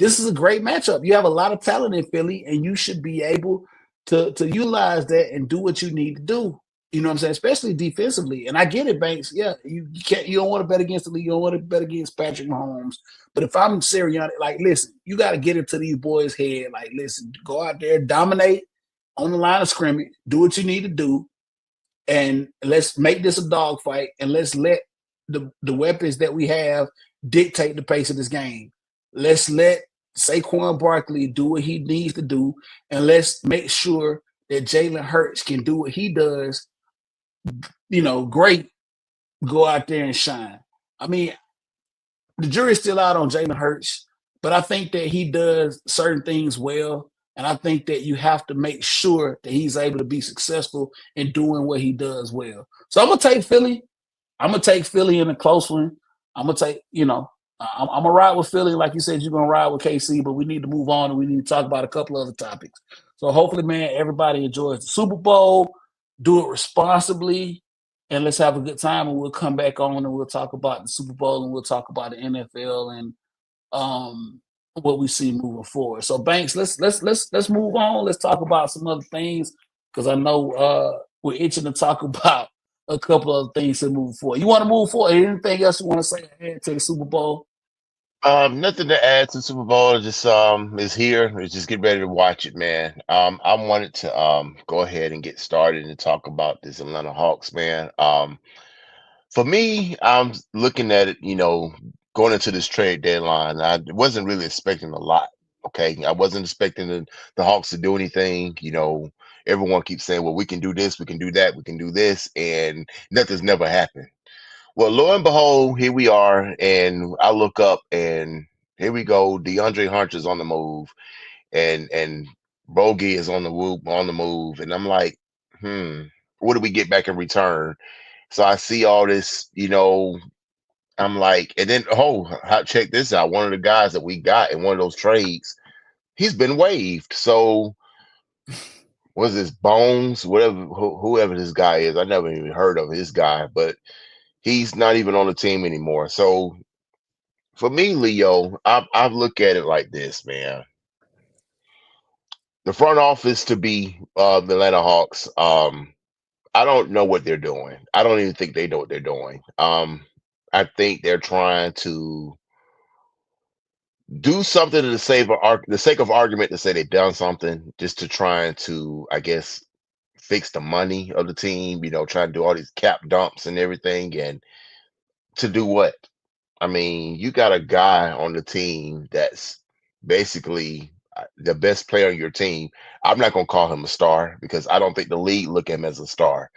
This is a great matchup. You have a lot of talent in Philly, and you should be able to utilize that and do what you need to do. You know what I'm saying? Especially defensively. And I get it, Banks. Yeah, you don't want to bet against the league. You don't want to bet against Patrick Mahomes. But if I'm Sirianni, like, listen, you got to get into these boys' head. Like, listen, go out there, dominate on the line of scrimmage, do what you need to do, and let's make this a dogfight, and let's let the weapons that we have dictate the pace of this game. Let's let Saquon Barkley do what he needs to do, and let's make sure that Jalen Hurts can do what he does, great, go out there and shine. I mean, the jury's still out on Jalen Hurts, but I think that he does certain things well. And I think that you have to make sure that he's able to be successful in doing what he does well. So I'm gonna take Philly. I'm gonna take Philly in a close one. I'm gonna take, I'm gonna ride with Philly, like you said, you're gonna ride with KC, but we need to move on and we need to talk about a couple other topics. So hopefully, man, everybody enjoys the Super Bowl. Do it responsibly, and let's have a good time. And we'll come back on and we'll talk about the Super Bowl and we'll talk about the NFL and what we see moving forward. So Banks, let's move on. Let's talk about some other things because I know we're itching to talk about a couple of things to move forward. You want to move forward? Anything else you want to say ahead to the Super Bowl? Nothing to add to Super Bowl. Just is here. Let's just get ready to watch it, man. I wanted to go ahead and get started and talk about this Atlanta Hawks, man. For me, I'm looking at it, going into this trade deadline. I wasn't really expecting a lot. Okay, I wasn't expecting the Hawks to do anything. Everyone keeps saying, "Well, we can do this, we can do that, we can do this," and nothing's never happened. Well, lo and behold, here we are, and I look up, and here we go. DeAndre Hunter's on the move, and Bogey is on the move, and I'm like, what do we get back in return? So I see all this, I'm like, and then check this out. One of the guys that we got in one of those trades, he's been waived. So what's this Bones, whatever, whoever this guy is? I never even heard of this guy, but he's not even on the team anymore. So for me, Leo, I've looked at it like this, man. the front office to be the Atlanta Hawks. I don't know what they're doing. I don't even think they know what they're doing. I think they're trying to do something to the sake of argument to say they've done something just to trying to, I guess, fix the money of the team. Trying to do all these cap dumps and everything, and to do what? I mean, you got a guy on the team that's basically the best player on your team. I'm not gonna call him a star because I don't think the league look at him as a star,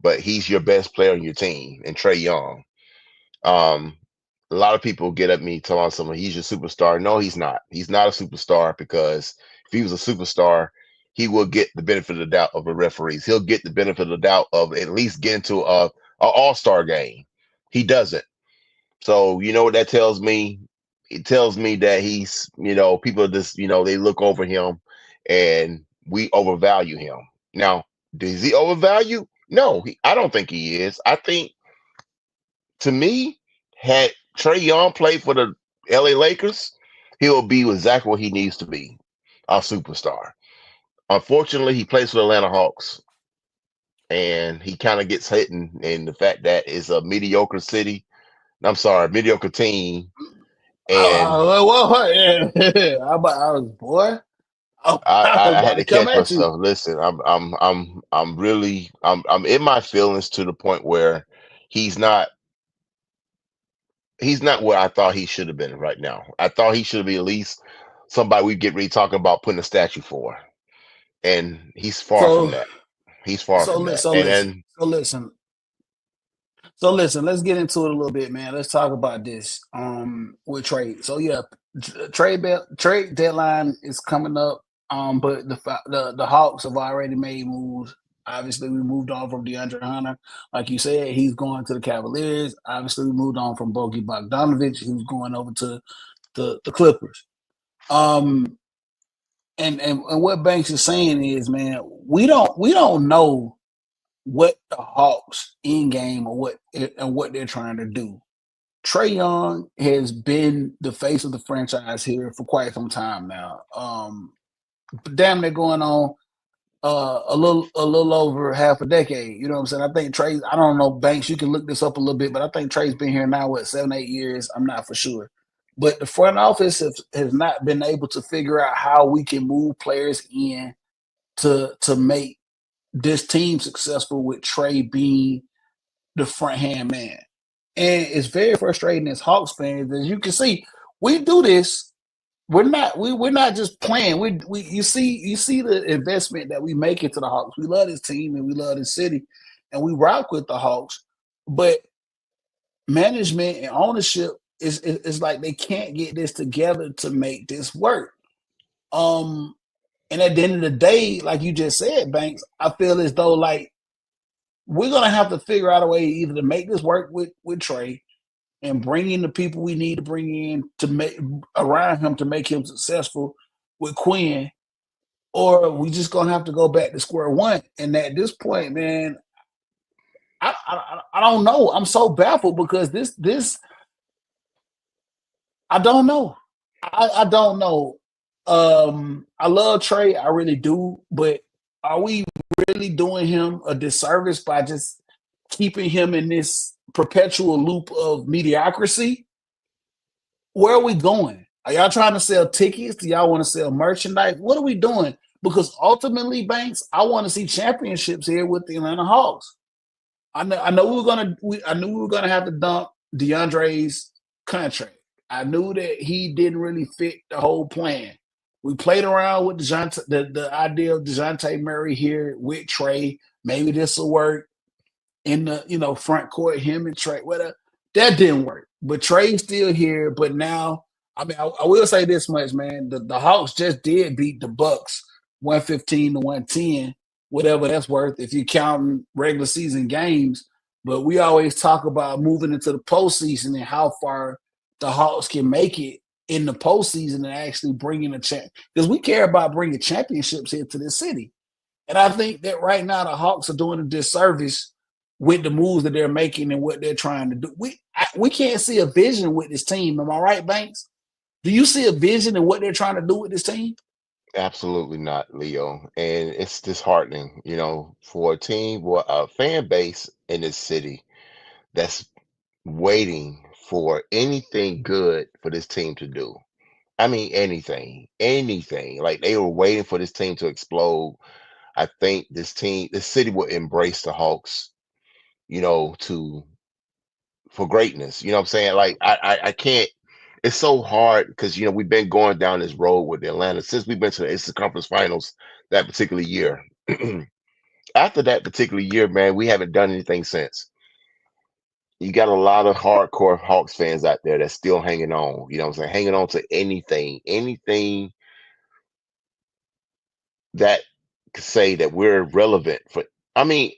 but he's your best player on your team, and Trey Young. Um, a lot of people get at me telling someone he's your superstar. No, he's not. He's not a superstar because if he was a superstar, he will get the benefit of the doubt of the referees. He'll get the benefit of the doubt of at least getting to a all-star game. He doesn't. So you know what that tells me? It tells me that he's, people are just, they look over him and we overvalue him. Now, is he overvalued? No, I don't think he is. I think, to me, had Trey Young played for the LA Lakers, he'll be exactly what he needs to be, a superstar. Unfortunately, he plays for the Atlanta Hawks, and he kind of gets hit in the fact that it's a mediocre city. I'm sorry, mediocre team, and I was boy. Oh, I, I was I about had to to come catch at you. myself. Listen, I'm really I'm in my feelings to the point where he's not he's not where I thought he should have been right now. I thought he should be at least somebody we get ready talking about putting a statue for, and he's far from So that. He's far so from li- that. so And listen. then So listen. So listen, let's get into it a little bit, man. Let's talk about this with trade. So yeah, trade deadline is coming up. But the Hawks have already made moves. Obviously, we moved on from DeAndre Hunter. Like you said, he's going to the Cavaliers. Obviously, we moved on from Bogey Bogdanovich, who's going over to the Clippers. Um, and what Banks is saying is, man, we don't know what the Hawks in game or what they're trying to do. Trey Young has been the face of the franchise here for quite some time now. Damn, they're going on a little over half a decade. You know what I'm saying? I think Trey. I don't know, Banks. You can look this up a little bit, but I think Trey's been here now, what, 7, 8 years? I'm not for sure. But the front office has not been able to figure out how we can move players in to make this team successful with Trey being the front hand man. And it's very frustrating as Hawks fans. As you can see, we do this. We're not just playing. We you see the investment that we make into the Hawks. We love this team and we love this city, and we rock with the Hawks. But management and ownership is like they can't get this together to make this work. Um, and at the end of the day, like you just said, Banks, I feel as though like we're gonna have to figure out a way either to make this work with Trey and bring in the people we need to bring in to make around him to make him successful with Quinn, or we just gonna have to go back to square one. And at this point, man, I don't know. I'm so baffled because this I don't know. I don't know. I love Trey, I really do, but are we really doing him a disservice by just keeping him in this perpetual loop of mediocrity? Where are we going? Are y'all trying to sell tickets? Do y'all want to sell merchandise? What are we doing? Because ultimately, Banks, I want to see championships here with the Atlanta Hawks. I know I knew we were gonna have to dump DeAndre's contract. I knew that he didn't really fit the whole plan. We played around with the idea of DeJounte Murray here with Trey. Maybe this will work in the front court, him and Trey. Whatever. That didn't work. But Trey's still here. But now, I mean, I will say this much, man. The Hawks just did beat the Bucks 115-110, whatever that's worth, if you're counting regular season games. But we always talk about moving into the postseason and how far the Hawks can make it in the postseason and actually bringing a champ. Because we care about bringing championships here to this city. And I think that right now the Hawks are doing a disservice with the moves that they're making and what they're trying to do. We can't see a vision with this team. Am I right, Banks? Do you see a vision in what they're trying to do with this team? Absolutely not, Leo. And it's disheartening, for a team or a fan base in this city that's waiting for anything good for this team to do. I mean, anything, anything. Like they were waiting for this team to explode. I think this city will embrace the Hawks, to for greatness. You know what I'm saying? Like I can't. It's so hard because we've been going down this road with Atlanta since we've been to the Eastern Conference Finals that particular year. After that particular year, man, we haven't done anything since. You got a lot of hardcore Hawks fans out there that's still hanging on. You know what I'm saying? Hanging on to anything that could say that we're relevant for. I mean,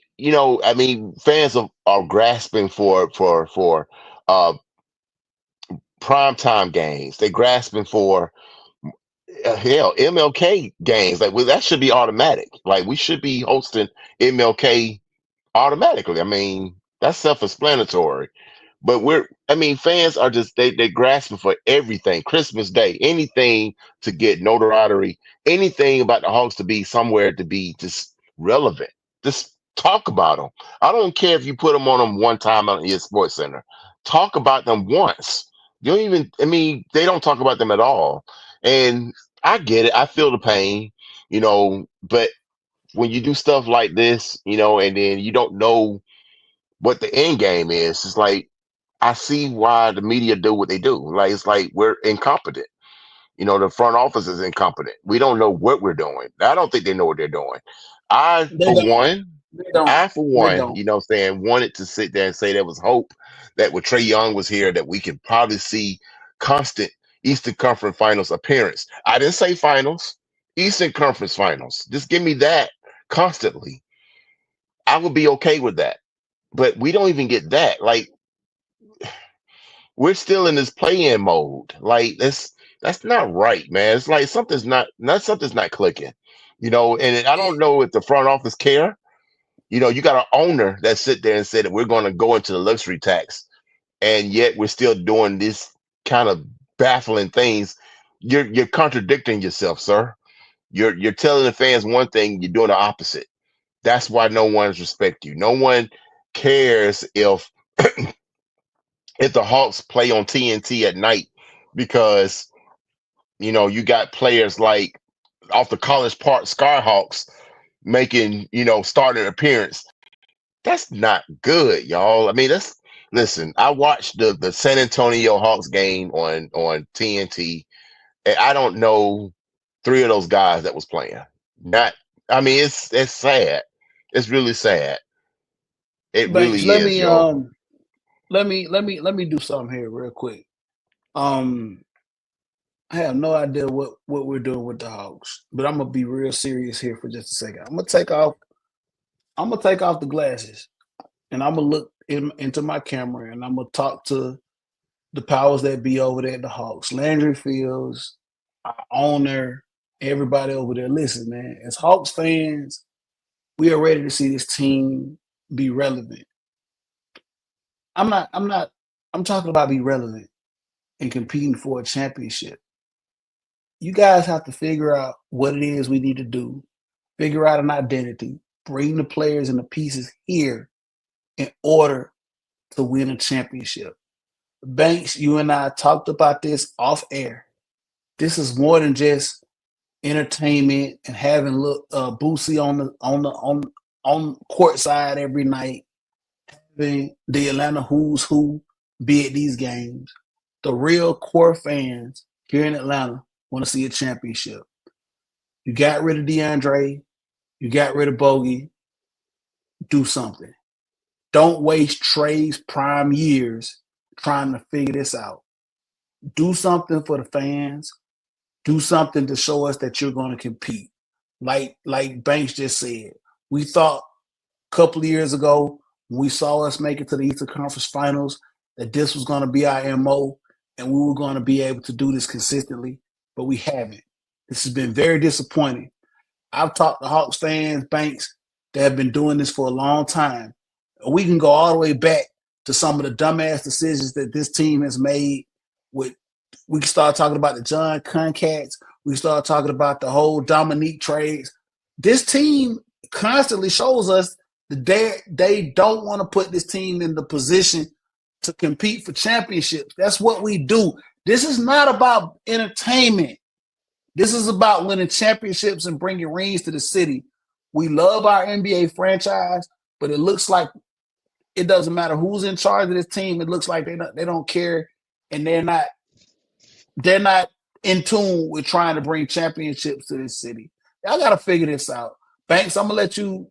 fans are grasping for prime time games. They grasping for hell MLK games. Like, well, that should be automatic. Like we should be hosting MLK automatically. I mean, that's self-explanatory. But fans are just they grasping for everything. Christmas Day, anything to get notoriety, anything about the Hawks to be somewhere to be just relevant. Just talk about them. I don't care if you put them one time on your Sports Center. Talk about them once. You don't even. I mean, they don't talk about them at all. And I get it. I feel the pain. But when you do stuff like this, and then you don't know what the end game is, it's like I see why the media do what they do. Like it's like we're incompetent. The front office is incompetent. We don't know what we're doing. I don't think they know what they're doing. I, They for don't. one, They don't. I, for They one, don't. wanted to sit there and say there was hope that with Trey Young was here, that we could probably see constant Eastern Conference Finals appearance. I didn't say finals, Eastern Conference Finals. Just give me that constantly. I would be okay with that. But we don't even get that. Like we're still in this play-in mode. Like that's not right, man. It's like something's not clicking. And I don't know if the front office care. You got an owner that sit there and said that we're going to go into the luxury tax, and yet we're still doing this kind of baffling things. You're contradicting yourself, sir. You're telling the fans one thing, you're doing the opposite. That's why no one's respect you. No one cares if the Hawks play on TNT at night because you got players like off the College Park Skyhawks making starting appearance. That's not good, y'all. I mean, listen. I watched the San Antonio Hawks game on TNT, and I don't know three of those guys that was playing. Not, I mean, it's sad. It's really sad. It Banks, really is, yo. let me do something here real quick. Um, I have no idea what we're doing with the Hawks, but I'm gonna be real serious here for just a second. I'm gonna take off the glasses and I'm gonna look into my camera and I'm gonna talk to the powers that be over there at the Hawks, Landry Fields, our owner, everybody over there. Listen, man, as Hawks fans, we are ready to see this team be relevant. I'm not I'm talking about be relevant and competing for a championship. You guys have to figure out what it is we need to do, figure out an identity, bring the players and the pieces here in order to win a championship. Banks, you and I talked about this off air. This is more than just entertainment and having look Boosie on court side every night, having the Atlanta who's who be at these games. The real core fans here in Atlanta want to see a championship. You got rid of DeAndre, you got rid of Bogey. Do something. Don't waste Trey's prime years trying to figure this out. Do something for the fans. Do something to show us that you're going to compete. Like Banks just said, we thought a couple of years ago when we saw us make it to the Eastern Conference Finals that this was going to be our MO and we were going to be able to do this consistently, but we haven't. This has been very disappointing. I've talked to Hawks fans, Banks, that have been doing this for a long time. We can go all the way back to some of the dumbass decisions that this team has made. With we can start talking about the John Concats. We start talking about the whole Dominique trades. This team constantly shows us that they don't want to put this team in the position to compete for championships. That's what we do. This is not about entertainment. This is about winning championships and bringing rings to the city. We love our NBA franchise, but it looks like it doesn't matter who's in charge of this team. It looks like they don't care, and they're not in tune with trying to bring championships to this city. Y'all got to figure this out. Banks, I'm gonna let you,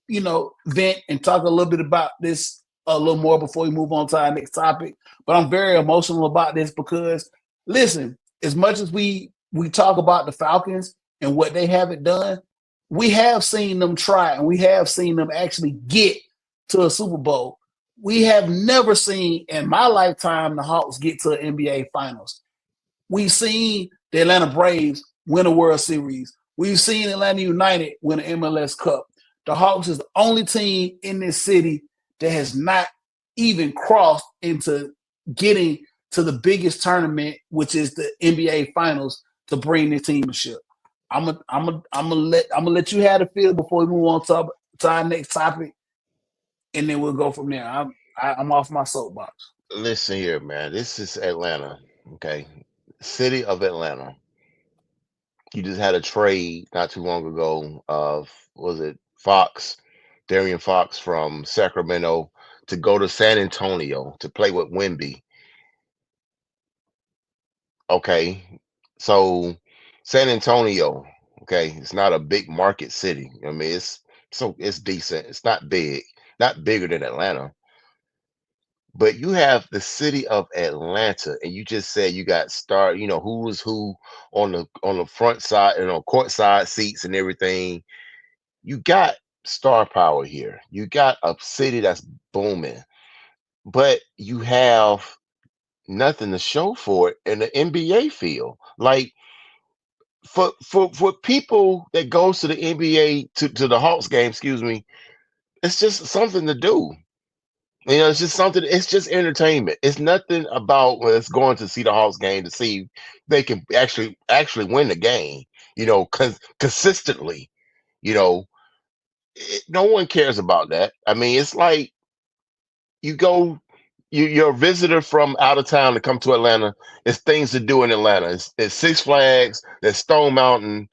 vent and talk a little bit about this a little more before we move on to our next topic. But I'm very emotional about this because, listen, as much as we talk about the Falcons and what they haven't done, we have seen them try and we have seen them actually get to a Super Bowl. We have never seen in my lifetime the Hawks get to an NBA Finals. We've seen the Atlanta Braves win a World Series. We've seen Atlanta United win an MLS Cup. The Hawks is the only team in this city that has not even crossed into getting to the biggest tournament, which is the NBA Finals, to bring this team a ship. I'm gonna let you have the field before we move on to our next topic, and then we'll go from there. I'm off my soapbox. Listen here, man. This is Atlanta, okay? City of Atlanta. You just had a trade not too long ago of, was it Darian Fox from Sacramento to go to San Antonio to play with Wemby. Okay. So San Antonio, okay, it's not a big market city. I mean, it's decent. It's not big, not bigger than Atlanta. But you have the city of Atlanta, and you just said you got who was who on the front side and on court side seats and everything. You got star power here. You got a city that's booming, but you have nothing to show for it in the NBA field. Like for people that goes to the NBA to the Hawks game, excuse me, it's just something to do. It's just something. It's just entertainment. It's nothing about us going to see the Hawks game to see they can actually win the game. Consistently. You know, no one cares about that. I mean, it's like you go, you're a visitor from out of town to come to Atlanta. It's things to do in Atlanta. It's Six Flags. There's Stone Mountain.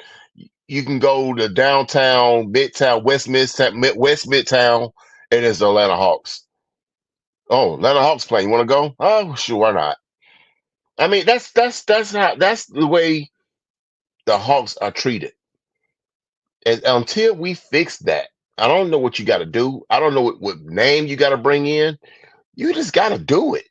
You can go to downtown, Midtown, West Midtown, and it's the Atlanta Hawks. Oh, Atlanta Hawks playing. You want to go? Oh, sure, why not? I mean, that's the way the Hawks are treated. And until we fix that, I don't know what you got to do. I don't know what name you got to bring in. You just got to do it.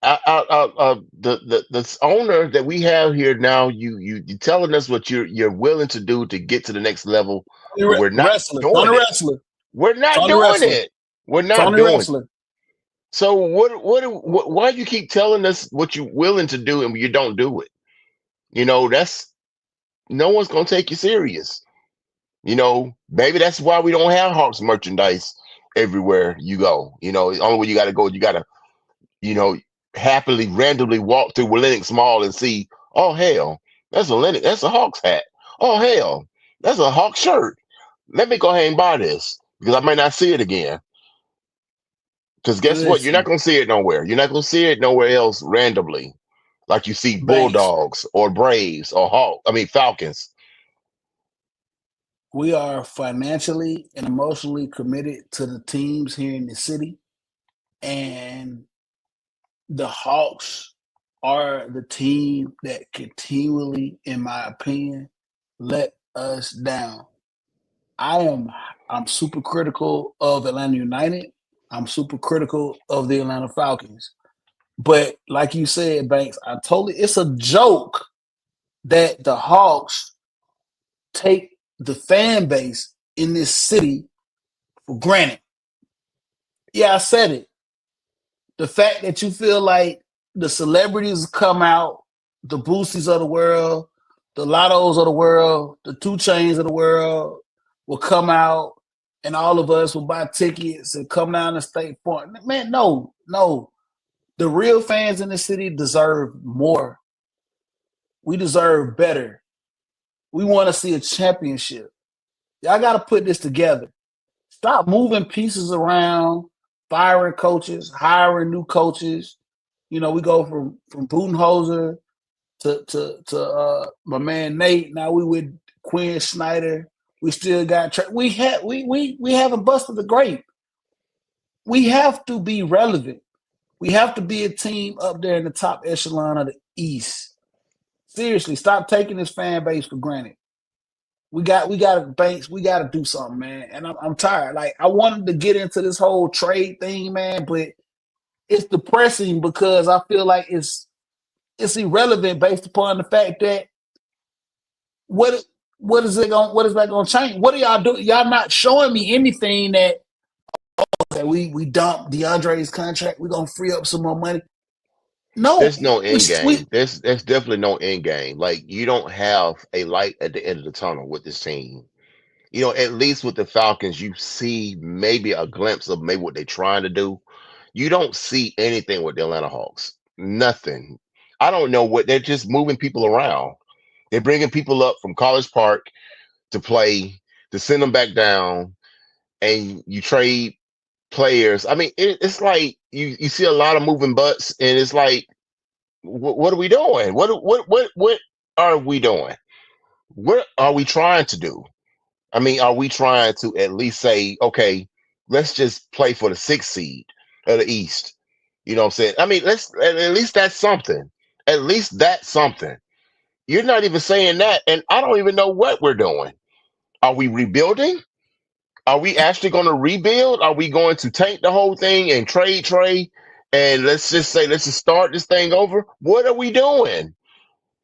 The owner that we have here now, you telling us what you're willing to do to get to the next level, but we're not doing Tony it. Wrestler. We're not Tony doing Wrestler. it. We're not Tony doing it. Wrestler. So why you keep telling us what you're willing to do and you don't do it? That's no one's gonna take you serious. Maybe that's why we don't have Hawks merchandise everywhere you go. The only way you gotta go, you gotta, you know, happily randomly walk through Lennox Mall and see, oh hell, that's a Hawks hat. Oh hell, that's a Hawks shirt. Let me go ahead and buy this because I might not see it again. Because guess what? You're not Listen, going to see it nowhere. You're not going to see it nowhere else randomly, like you see Banks, Bulldogs or Braves or Falcons. we are financially and emotionally committed to the teams here in the city, and the Hawks are the team that continually, in my opinion, let us down. I'm super critical of Atlanta United. I'm super critical of the Atlanta Falcons. But like you said, Banks, it's a joke that the Hawks take the fan base in this city for granted. Yeah, I said it. The fact that you feel like the celebrities come out, the Boosies of the world, the Lottos of the world, the 2 Chains of the world will come out and all of us will buy tickets and come down to State Farm. Man, no. The real fans in the city deserve more We deserve better. We want to see a championship. Y'all got to put this together. Stop moving pieces around, firing coaches, hiring new coaches. We go from Budenholzer to my man Nate. Now we with Quinn Snyder. We still got we haven't busted the grape. We have to be relevant. We have to be a team up there in the top echelon of the East. Seriously, stop taking this fan base for granted. We got Banks. We got to do something, man. And I'm tired. Like, I wanted to get into this whole trade thing, man, but it's depressing because I feel like it's irrelevant based upon the fact that what is that gonna change? What are y'all doing? Y'all not showing me anything that we dump DeAndre's contract. We're gonna free up some more money. No, There's no we end game. There's definitely no end game. Like, you don't have a light at the end of the tunnel with this team. At least with the Falcons, you see maybe a glimpse of maybe what they're trying to do. You don't see anything with the Atlanta Hawks. Nothing. I don't know what they're just moving people around. They're bringing people up from College Park to play, to send them back down, and you trade players. I mean, it's like you see a lot of moving butts, and it's like, what are we doing? What are we doing? What are we trying to do? I mean, are we trying to at least say, okay, let's just play for the 6th seed of the East? You know what I'm saying? I mean, let's at least that's something. At least that's something. You're not even saying that, and I don't even know what we're doing. Are we rebuilding? Are we actually going to rebuild? Are we going to tank the whole thing and trade, and let's just start this thing over? What are we doing?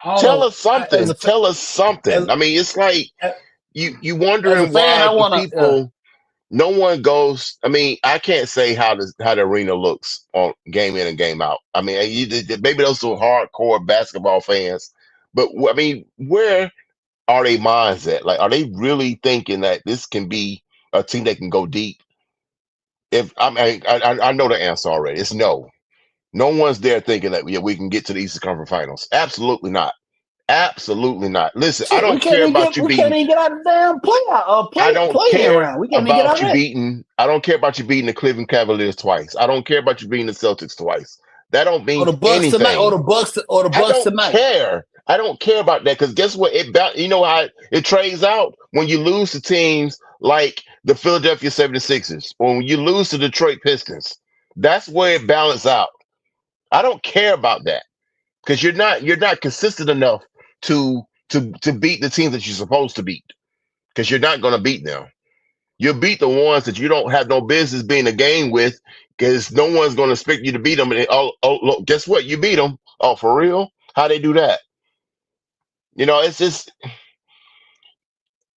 I don't Tell know. us something. Tell us something. As, I mean, it's like you as a wondering fan, why I the want to. people. No one goes. I mean, I can't say how the arena looks on game in and game out. I mean, maybe those are hardcore basketball fans, but I mean, where are their minds at? Like, are they really thinking that this can be a team that can go deep? If I know the answer already. It's no. No one's there thinking that we can get to the Eastern Conference Finals. Absolutely not. Absolutely not. Listen, I Shit, don't care about you we can't beating. even get out of the damn I don't playing care round. We can't even get out about of you that. beating. I don't care about you beating the Cleveland Cavaliers twice. I don't care about you beating the Celtics twice. That don't Or mean the Bucks tonight. anything. Or the I Bucks don't tonight. care. I don't care about that, because guess what? You know how it trades out when you lose to teams like the Philadelphia 76ers, or when you lose to Detroit Pistons. That's where it balances out. I don't care about that, because you're not consistent enough to beat the teams that you're supposed to beat, because you're not going to beat them. You beat the ones that you don't have no business being a game with, because no one's going to expect you to beat them. And look, guess what? You beat them. Oh, for real? How they do that? It's just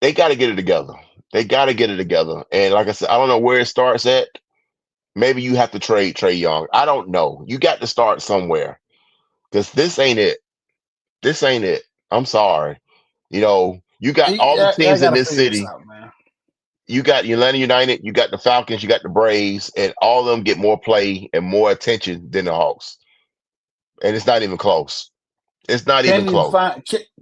they got to get it together. They got to get it together. And like I said, I don't know where it starts at. Maybe you have to trade Trae Young. I don't know. You got to start somewhere, because this ain't it. This ain't it. I'm sorry. You got all the I teams in gotta this figure this city. out, man. You got Atlanta United, you got the Falcons, you got the Braves, and all of them get more play and more attention than the Hawks. And it's not even close. It's not even close.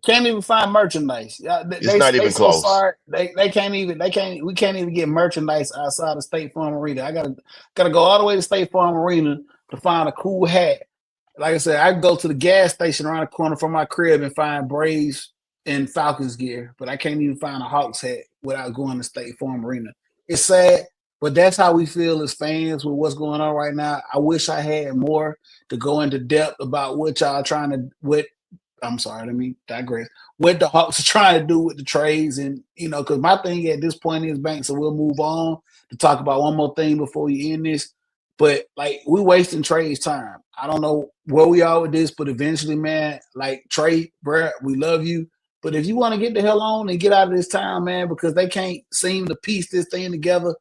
Can't even find merchandise. Yeah, It's not they even so close. sorry. They can't even we can't even get merchandise outside of State Farm Arena. I gotta go all the way to State Farm Arena to find a cool hat. Like I said, I can go to the gas station around the corner from my crib and find Braves and Falcons gear, but I can't even find a Hawks hat without going to State Farm Arena. It's sad, but that's how we feel as fans with what's going on right now. I wish I had more to go into depth about what y'all trying to I'm sorry, let me digress. What the Hawks are trying to do with the trades, and because my thing at this point is Banks, so we'll move on to talk about one more thing before we end this. But like, we wasting Trey's time. I don't know where we are with this, but eventually, man, like Trey, bruh, we love you. But if you want to get the hell on and get out of this town, man, because they can't seem to piece this thing together,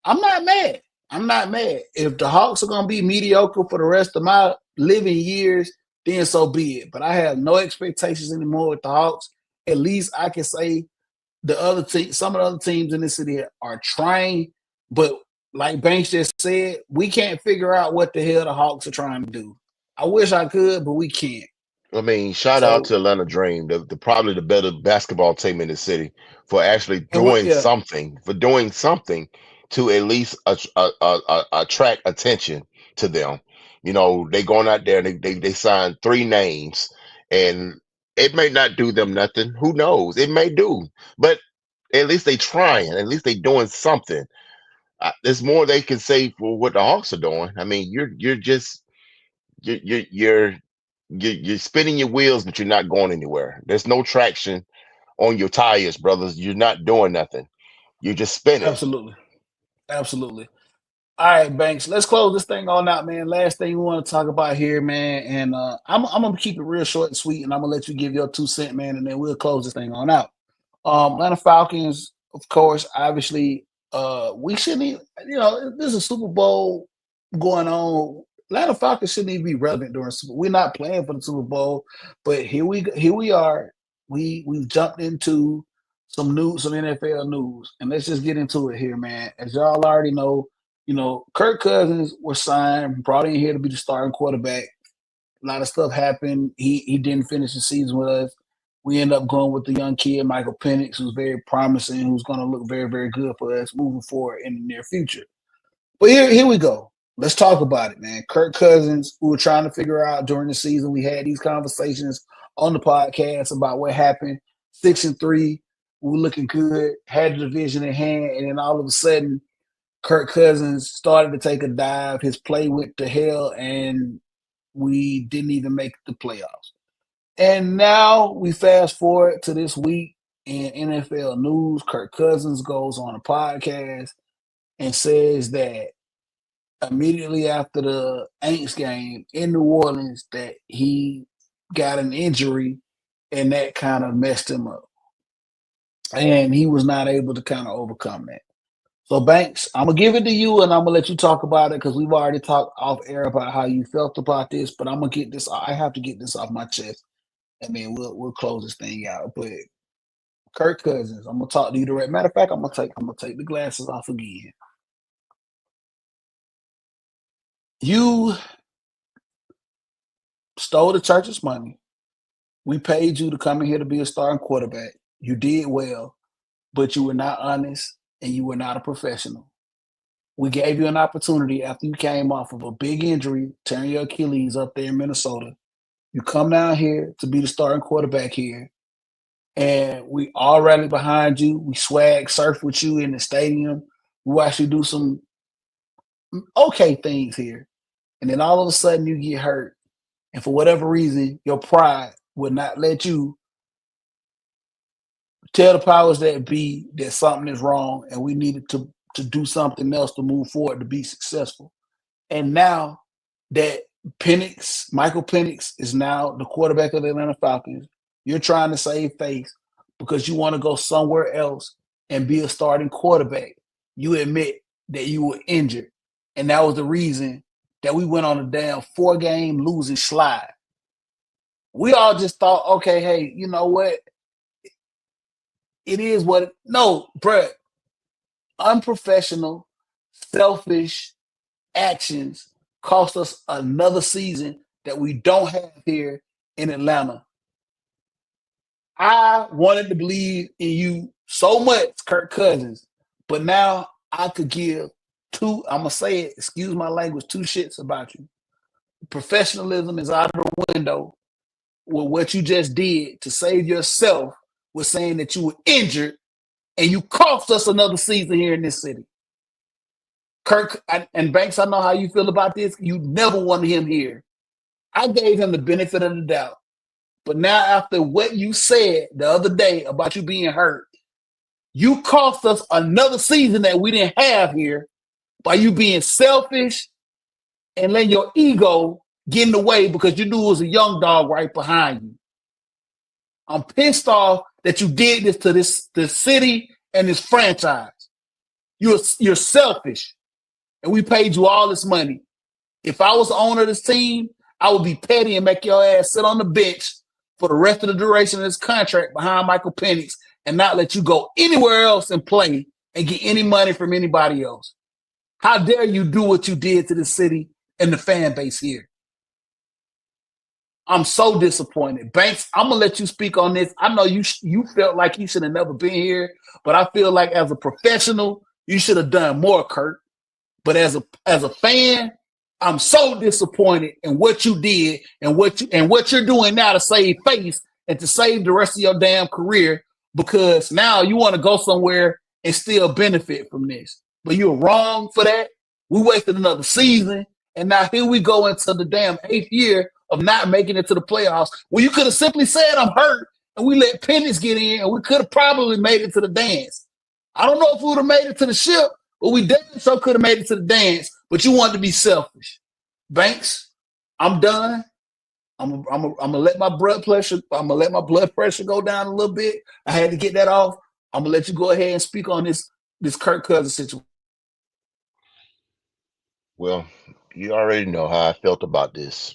I'm not mad. I'm not mad. If the Hawks are gonna be mediocre for the rest of my living years, then so be it. But I have no expectations anymore with the Hawks. At least I can say some of the other teams in this city are trying, but like Banks just said, we can't figure out what the hell the Hawks are trying to do. I wish I could, but we can't. I mean, shout out So to Atlanta Dream, the probably the better basketball team in the city, for actually and we, doing yeah, something, to at least attract attention to them. You know, they going out there and they signed three names, and it may not do them nothing. Who knows? It may do, but at least they trying. At least they doing something. There's more they can say for what the Hawks are doing. I mean, you're just you're you're you're you're spinning your wheels, but you're not going anywhere. There's no traction on your tires, brothers. You're not doing nothing. You're just spinning. absolutely, absolutely. All right, Banks. Let's close this thing on out, man. Last thing we want to talk about here, man, and I'm gonna keep it real short and sweet, and I'm gonna let you give your 2 cent, man, and then we'll close this thing on out. Atlanta Falcons, of course, obviously, we shouldn't even, there's a Super Bowl going on. Atlanta Falcons shouldn't even be relevant during Super. We're not playing for the Super Bowl, but here we are. We've jumped into some NFL news, and let's just get into it here, man. As y'all already know, Kirk Cousins was signed, brought in here to be the starting quarterback. A lot of stuff happened. He didn't finish the season with us. We end up going with the young kid, Michael Penix, who's very promising, who's going to look very, very good for us moving forward in the near future. But here we go. Let's talk about it, man. Kirk Cousins, we were trying to figure out during the season. We had these conversations on the podcast about what happened. 6-3, we were looking good, had the division in hand, and then all of a sudden, Kirk Cousins started to take a dive. His play went to hell, and we didn't even make the playoffs. And now we fast forward to this week in NFL news. Kirk Cousins goes on a podcast and says that immediately after the Aints game in New Orleans that he got an injury and that kind of messed him up. And he was not able to kind of overcome that. So Banks, I'm gonna give it to you, and I'm gonna let you talk about it because we've already talked off air about how you felt about this. But I'm gonna get this. I have to get this off my chest, and then we'll close this thing out. But Kirk Cousins, I'm gonna talk to you direct. Matter of fact, I'm gonna take the glasses off again. You stole the church's money. We paid you to come in here to be a starting quarterback. You did well, but you were not honest and you were not a professional. We gave you an opportunity after you came off of a big injury, tearing your Achilles up there in Minnesota. You come down here to be the starting quarterback here, and we all rally behind you. We swag surf with you in the stadium. We actually do some okay things here. And then all of a sudden you get hurt. And for whatever reason, your pride would not let you tell the powers that be that something is wrong and we needed to do something else to move forward to be successful. And now that Michael Penix is now the quarterback of the Atlanta Falcons, you're trying to save face because you want to go somewhere else and be a starting quarterback. You admit that you were injured. And that was the reason that we went on a damn 4-game losing slide. We all just thought, okay, hey, you know what? It is what no, bruh. Unprofessional, selfish actions cost us another season that we don't have here in Atlanta. I wanted to believe in you so much, Kirk Cousins, but now I could give I'm gonna say it, excuse my language, 2 shits about you. Professionalism is out of the window with what you just did to save yourself with saying that you were injured and you cost us another season here in this city. Kirk and Banks, I know how you feel about this. You never wanted him here. I gave him the benefit of the doubt. But now after what you said the other day about you being hurt, you cost us another season that we didn't have here by you being selfish and letting your ego get in the way because you knew it was a young dog right behind you. I'm pissed off that you did this to this city and this franchise. You're selfish, and we paid you all this money. If I was the owner of this team, I would be petty and make your ass sit on the bench for the rest of the duration of this contract behind Michael Penix and not let you go anywhere else and play and get any money from anybody else. How dare you do what you did to the city and the fan base here? I'm so disappointed. Banks, I'm gonna let you speak on this. I know you felt like he should have never been here, but I feel like as a professional, you should have done more, Kurt. But as a fan, I'm so disappointed in what you did and what you're doing now to save face and to save the rest of your damn career because now you want to go somewhere and still benefit from this. But you're wrong for that. We wasted another season, and now here we go into the damn 8th year of not making it to the playoffs. Well, you could have simply said I'm hurt, and we let Penix get in, and we could have probably made it to the dance. I don't know if we would have made it to the ship, but we damn sure could have made it to the dance. But you wanted to be selfish. Banks, I'm done. I'm gonna let my blood pressure. I'm gonna let my blood pressure go down a little bit. I had to get that off. I'm gonna let you go ahead and speak on this Kirk Cousins situation. Well, you already know how I felt about this.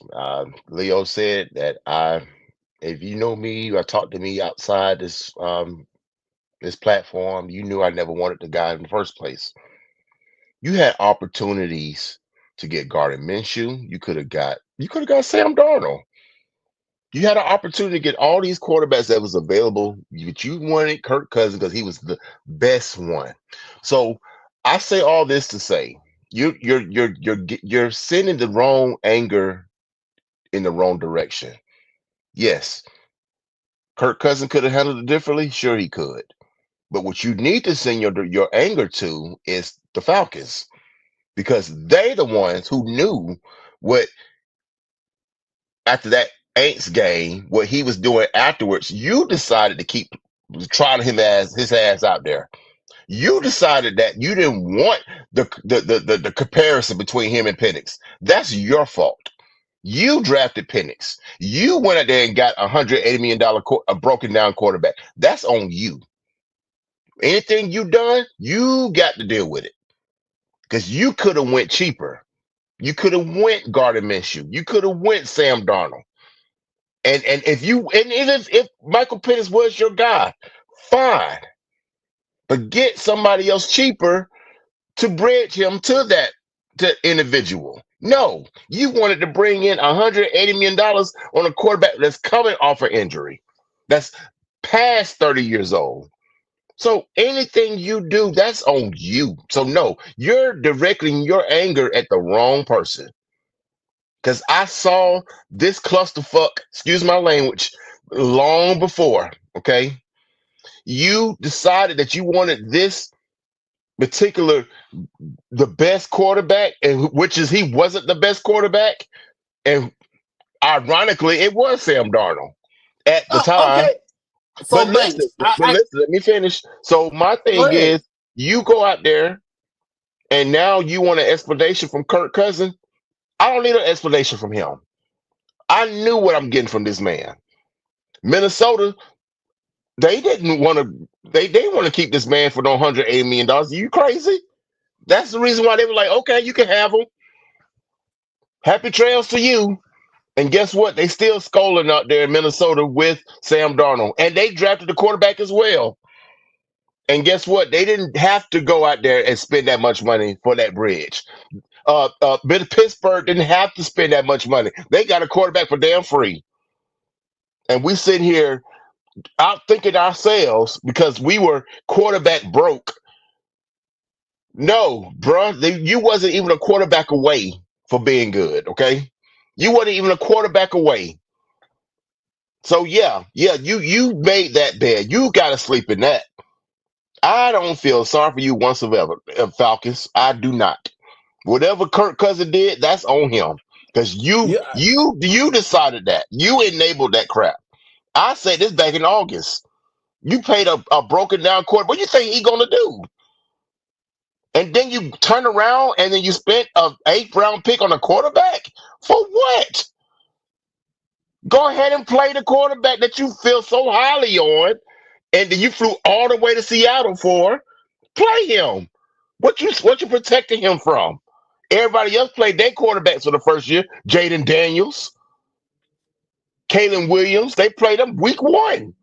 Leo said that if you know me, or talked to me outside this platform, you knew I never wanted the guy in the first place. You had opportunities to get Gardner Minshew. You could have got Sam Darnold. You had an opportunity to get all these quarterbacks that was available, but you wanted Kirk Cousins because he was the best one. So I say all this to say you're sending the wrong anger in the wrong direction. Yes, Kirk Cousins could have handled it differently. Sure, he could. But what you need to send your anger to is the Falcons because they the ones who knew what after that Aints game, what he was doing afterwards. You decided to keep trotting his ass out there. You decided that you didn't want the comparison between him and Penix. That's your fault. You drafted Penix. You went out there and got $180 million a broken down quarterback. That's on you. Anything you done, you got to deal with it. Because you could have went cheaper. You could have went Gardner Minshew. You could have went Sam Darnold. And if Michael Penix was your guy, fine. But get somebody else cheaper to bridge him to individual. No, you wanted to bring in $180 million on a quarterback that's coming off an injury, that's past 30 years old. So anything you do, that's on you. So no, you're directing your anger at the wrong person. Because I saw this clusterfuck, excuse my language, long before. Okay, you decided that you wanted this particular the best quarterback, and which is he wasn't the best quarterback, and ironically, it was Sam Darnold at the Oh, time. okay. But So listen, Banks, let me finish. So my go thing ahead. is, you go out there and now you want an explanation from Kirk Cousins. I don't need an explanation from him. I knew what I'm getting from this man. Minnesota, they didn't want to. They want to keep this man for no $180 million. You crazy? That's the reason why they were like, okay, you can have him. Happy trails to you. And guess what? They still scolding out there in Minnesota with Sam Darnold, and they drafted the quarterback as well. And guess what? They didn't have to go out there and spend that much money for that bridge. Pittsburgh didn't have to spend that much money. They got a quarterback for damn free. And we sitting here out thinking ourselves because we were quarterback broke. No, bruh, you wasn't even a quarterback away for being good. Okay, you wasn't even a quarterback away. So yeah, you made that bed. You got to sleep in that. I don't feel sorry for you whatsoever, Falcons. I do not. Whatever Kirk Cousin did, that's on him because you Yeah, you you decided that. You enabled that crap. I said this back in August. You paid a broken down quarter. What do you think he gonna do? And then you turn around and then you spent a 8th round pick on a quarterback for what? Go ahead and play the quarterback that you feel so highly on, and then you flew all the way to Seattle for. Play him. What you protecting him from? Everybody else played their quarterbacks for the first year. Jaden Daniels, Kalen Williams, they played them week 1.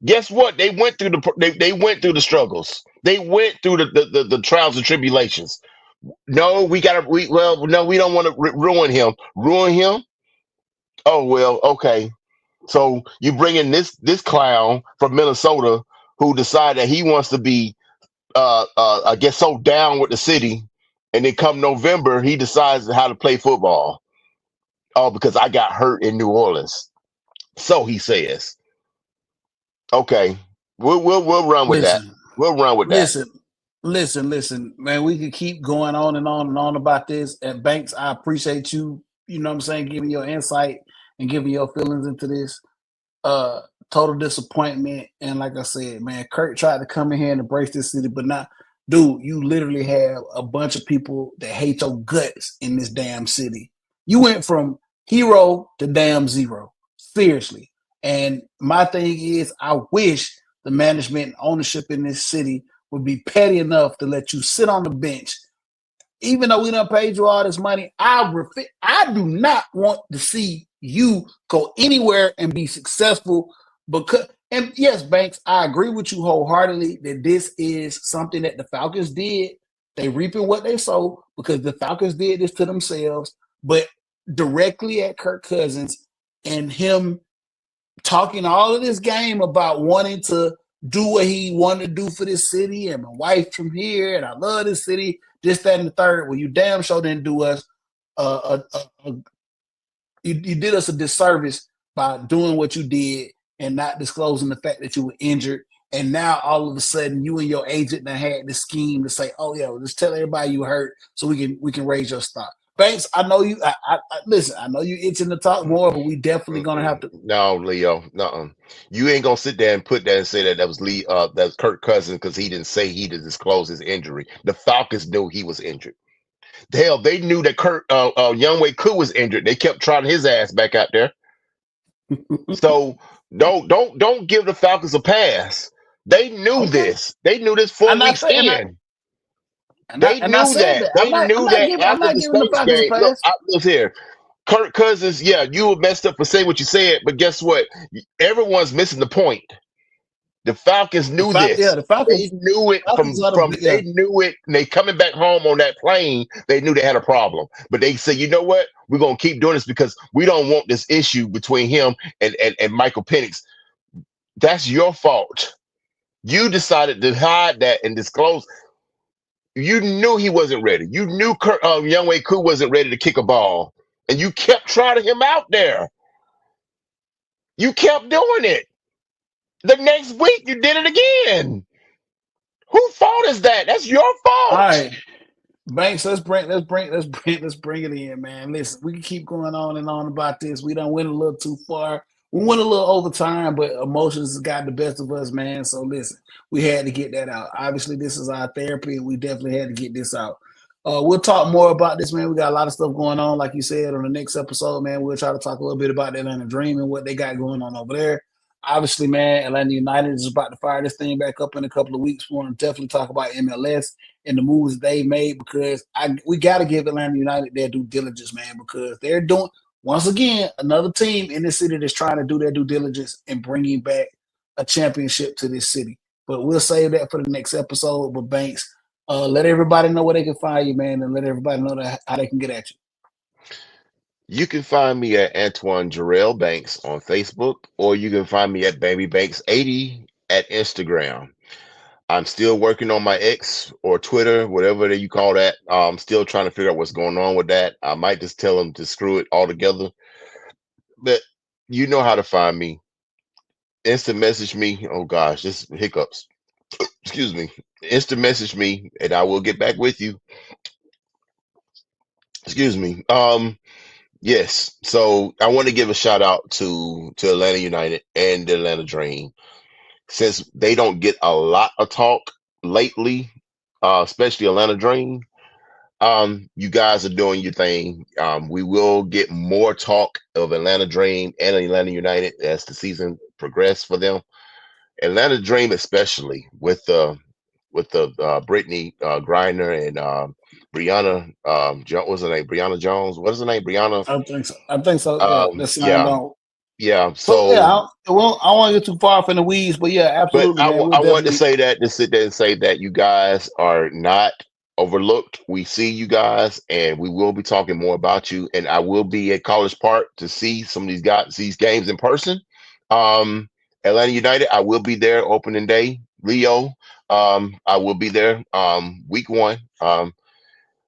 Guess what? They went through the struggles. They went through the trials and tribulations. No, we don't want to ruin him. Ruin him. Oh well, okay. So you bring in this clown from Minnesota who decided that he wants to be I guess so down with the city, and then come November he decides how to play football. Oh, because I got hurt in New Orleans. So he says, okay, we'll run with that. Listen, We'll run with that. listen, listen, man. We could keep going on and on about this. At Banks, I appreciate you. You know what I'm saying, giving your insight and giving your feelings into this. uh Total disappointment. And like I said, man, Kurt tried to come in here and embrace this city, but not, dude, you literally have a bunch of people that hate your guts in this damn city. You went from hero to damn zero. Seriously. And my thing is, I wish the management and ownership in this city would be petty enough to let you sit on the bench. Even though we done paid you all this money, I do not want to see you go anywhere and be successful. Because, and yes, Banks, I agree with you wholeheartedly that this is something that the Falcons did. They reaping what they sow because the Falcons did this to themselves. But directly at Kirk Cousins and him talking all of this game about wanting to do what he wanted to do for this city, and my wife from here, and I love this city, this, that, and the third. Well, you damn sure didn't do us. You did us a disservice by doing what you did and not disclosing the fact that you were injured. And now all of a sudden, you and your agent now had the scheme to say, "Oh yeah, well, just tell everybody you hurt so we can raise your stock." Banks, I know you. Listen. I know you itching to talk more, but we definitely gonna have to. No, Leo, no, you ain't gonna sit there and put that and say that was Lee, that's Kirk Cousins because he didn't say he did disclose his injury. The Falcons knew he was injured. Hell, they knew that Kurt Youngway Koo was injured. They kept trotting his ass back out there. So don't give the Falcons a pass. They knew Okay, this. They knew this four I'm not weeks saying, in. They and I knew said that. that They knew that I'm after not the giving the Saints Falcons a game. Look, pass. I was here. Kirk Cousins, yeah, you were messed up for saying what you said, but guess what? Everyone's missing the point. The Falcons knew this. The They knew it Falcons are from yeah. they knew it. And they coming back home on that plane. They knew they had a problem, but they said, you know what? We're gonna keep doing this because we don't want this issue between him and Michael Penix. That's your fault. You decided to hide that and disclose. You knew he wasn't ready. You knew Youngway Koo wasn't ready to kick a ball, and you kept trotting him out there. You kept doing it. The next week, you did it again. Whose fault is that? That's your All fault. right, Banks, let's bring it in, man. Listen, we can keep going on and on about this. We don't went a little too far. We went a little over time, but emotions got the best of us, man. So listen, we had to get that out. Obviously, this is our therapy, and we definitely had to get this out. We'll talk more about this, man. We got a lot of stuff going on, like you said, on the next episode, man. We'll try to talk a little bit about the Atlanta Dream and what they got going on over there. Obviously, man, Atlanta United is about to fire this thing back up in a couple of weeks. We want to definitely talk about MLS and the moves they made because we got to give Atlanta United their due diligence, man, because they're doing, once again, another team in this city that's trying to do their due diligence and bringing back a championship to this city. But we'll save that for the next episode. But Banks, let everybody know where they can find you, man, and let everybody know how they can get at you. You can find me at Antoine Jarrell Banks on Facebook, or you can find me at Baby Banks 80 at Instagram. I'm still working on my X or Twitter, whatever that you call that. I'm still trying to figure out what's going on with that. I might just tell them to screw it altogether. But you know how to find me. Instant message me. Oh gosh, this hiccups. Excuse me. Instant message me, and I will get back with you. Excuse me. Yes. So I want to give a shout out to Atlanta United and the Atlanta Dream, since they don't get a lot of talk lately, especially Atlanta Dream. You guys are doing your thing. We will get more talk of Atlanta Dream and Atlanta United as the season progresses for them. Atlanta Dream, especially with the Brittany Griner and Brianna what's her name? Brianna Jones. What is her name? Brianna. I think so. I think so. Yeah, that's signed Yeah, on. yeah. So yeah, So, I want to get too far from the weeds, but yeah, but absolutely, man. We'll I want to definitely. say that to sit there and say that you guys are not overlooked. We see you guys, and we will be talking more about you. And I will be at College Park to see some of these games in person. Um, Atlanta United, I will be there opening day. Leo, I will be there week one.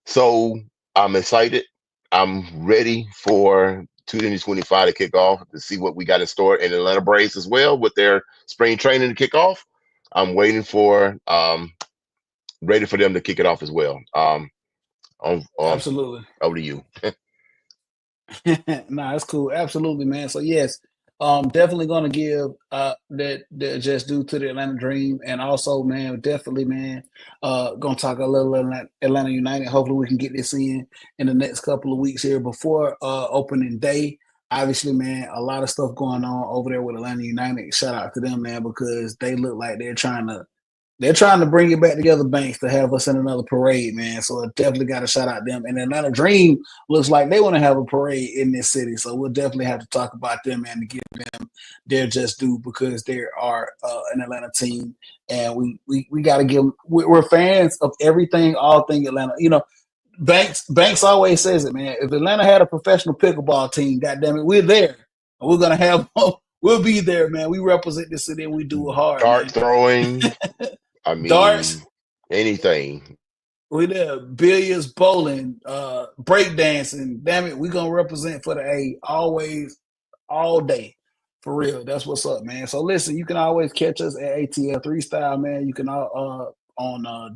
So I'm excited. I'm ready for 2025 to kick off to see what we got in store in Atlanta Braves as well with their spring training to kick off. I'm waiting for ready for them to kick it off as well. Absolutely. Over to you. Nah, it's cool. Absolutely, man. So yes, definitely gonna give that just due to the Atlanta Dream, and also, man, definitely, man, gonna talk a little Atlanta United. Hopefully, we can get this in the next couple of weeks here before opening day. Obviously, man, a lot of stuff going on over there with Atlanta United. Shout out to them, man, because they look like they're trying to bring it back together, Banks, to have us in another parade, man. So I definitely got to shout out them. And Atlanta Dream looks like they want to have a parade in this city. So we'll definitely have to talk about them, man, to give them their just due because they are an Atlanta team. And we got to give them, we're fans of everything, all thing Atlanta. You know, Banks always says it, man. If Atlanta had a professional pickleball team, goddamn it, we're there. We're going to have, we'll be there, man. We represent the city and we do it hard, Dart man. throwing, I Darts, mean, anything. we there. Billiards, bowling, break dancing. Damn it, we gonna represent for the A always, all day. For real. That's what's up, man. So listen, you can always catch us at ATL 3 Style, man. You can on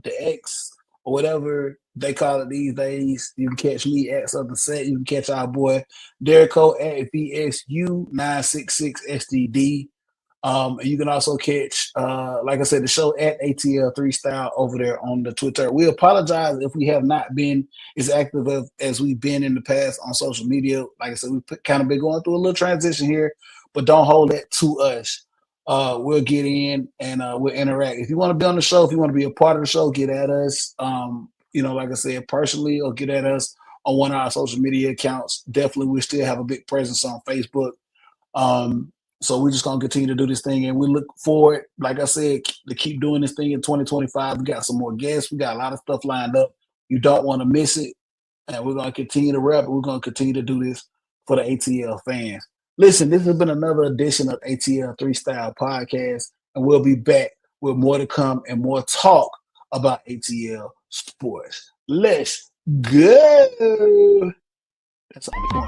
the X or whatever they call it these days. You can catch me at Southern Set. You can catch our boy Derrico at VSU966STD. And you can also catch, like I said, the show at ATL 3 Style over there on the Twitter. We apologize if we have not been as active as we've been in the past on social media. Like I said, we've kind of been going through a little transition here, but don't hold that to us. We'll get in and we'll interact. If you want to be on the show, if you want to be a part of the show, get at us. Like I said, personally, or get at us on one of our social media accounts. Definitely, we still have a big presence on Facebook. So we're just gonna continue to do this thing, and we look forward, like I said, to keep doing this thing in 2025. We got some more guests. We got a lot of stuff lined up. You don't want to miss it, and we're gonna continue to rep. We're gonna continue to do this for the ATL fans. Listen, this has been another edition of ATL 3 Style Podcast, and we'll be back with more to come and more talk about ATL sports. Let's go. That's all the point.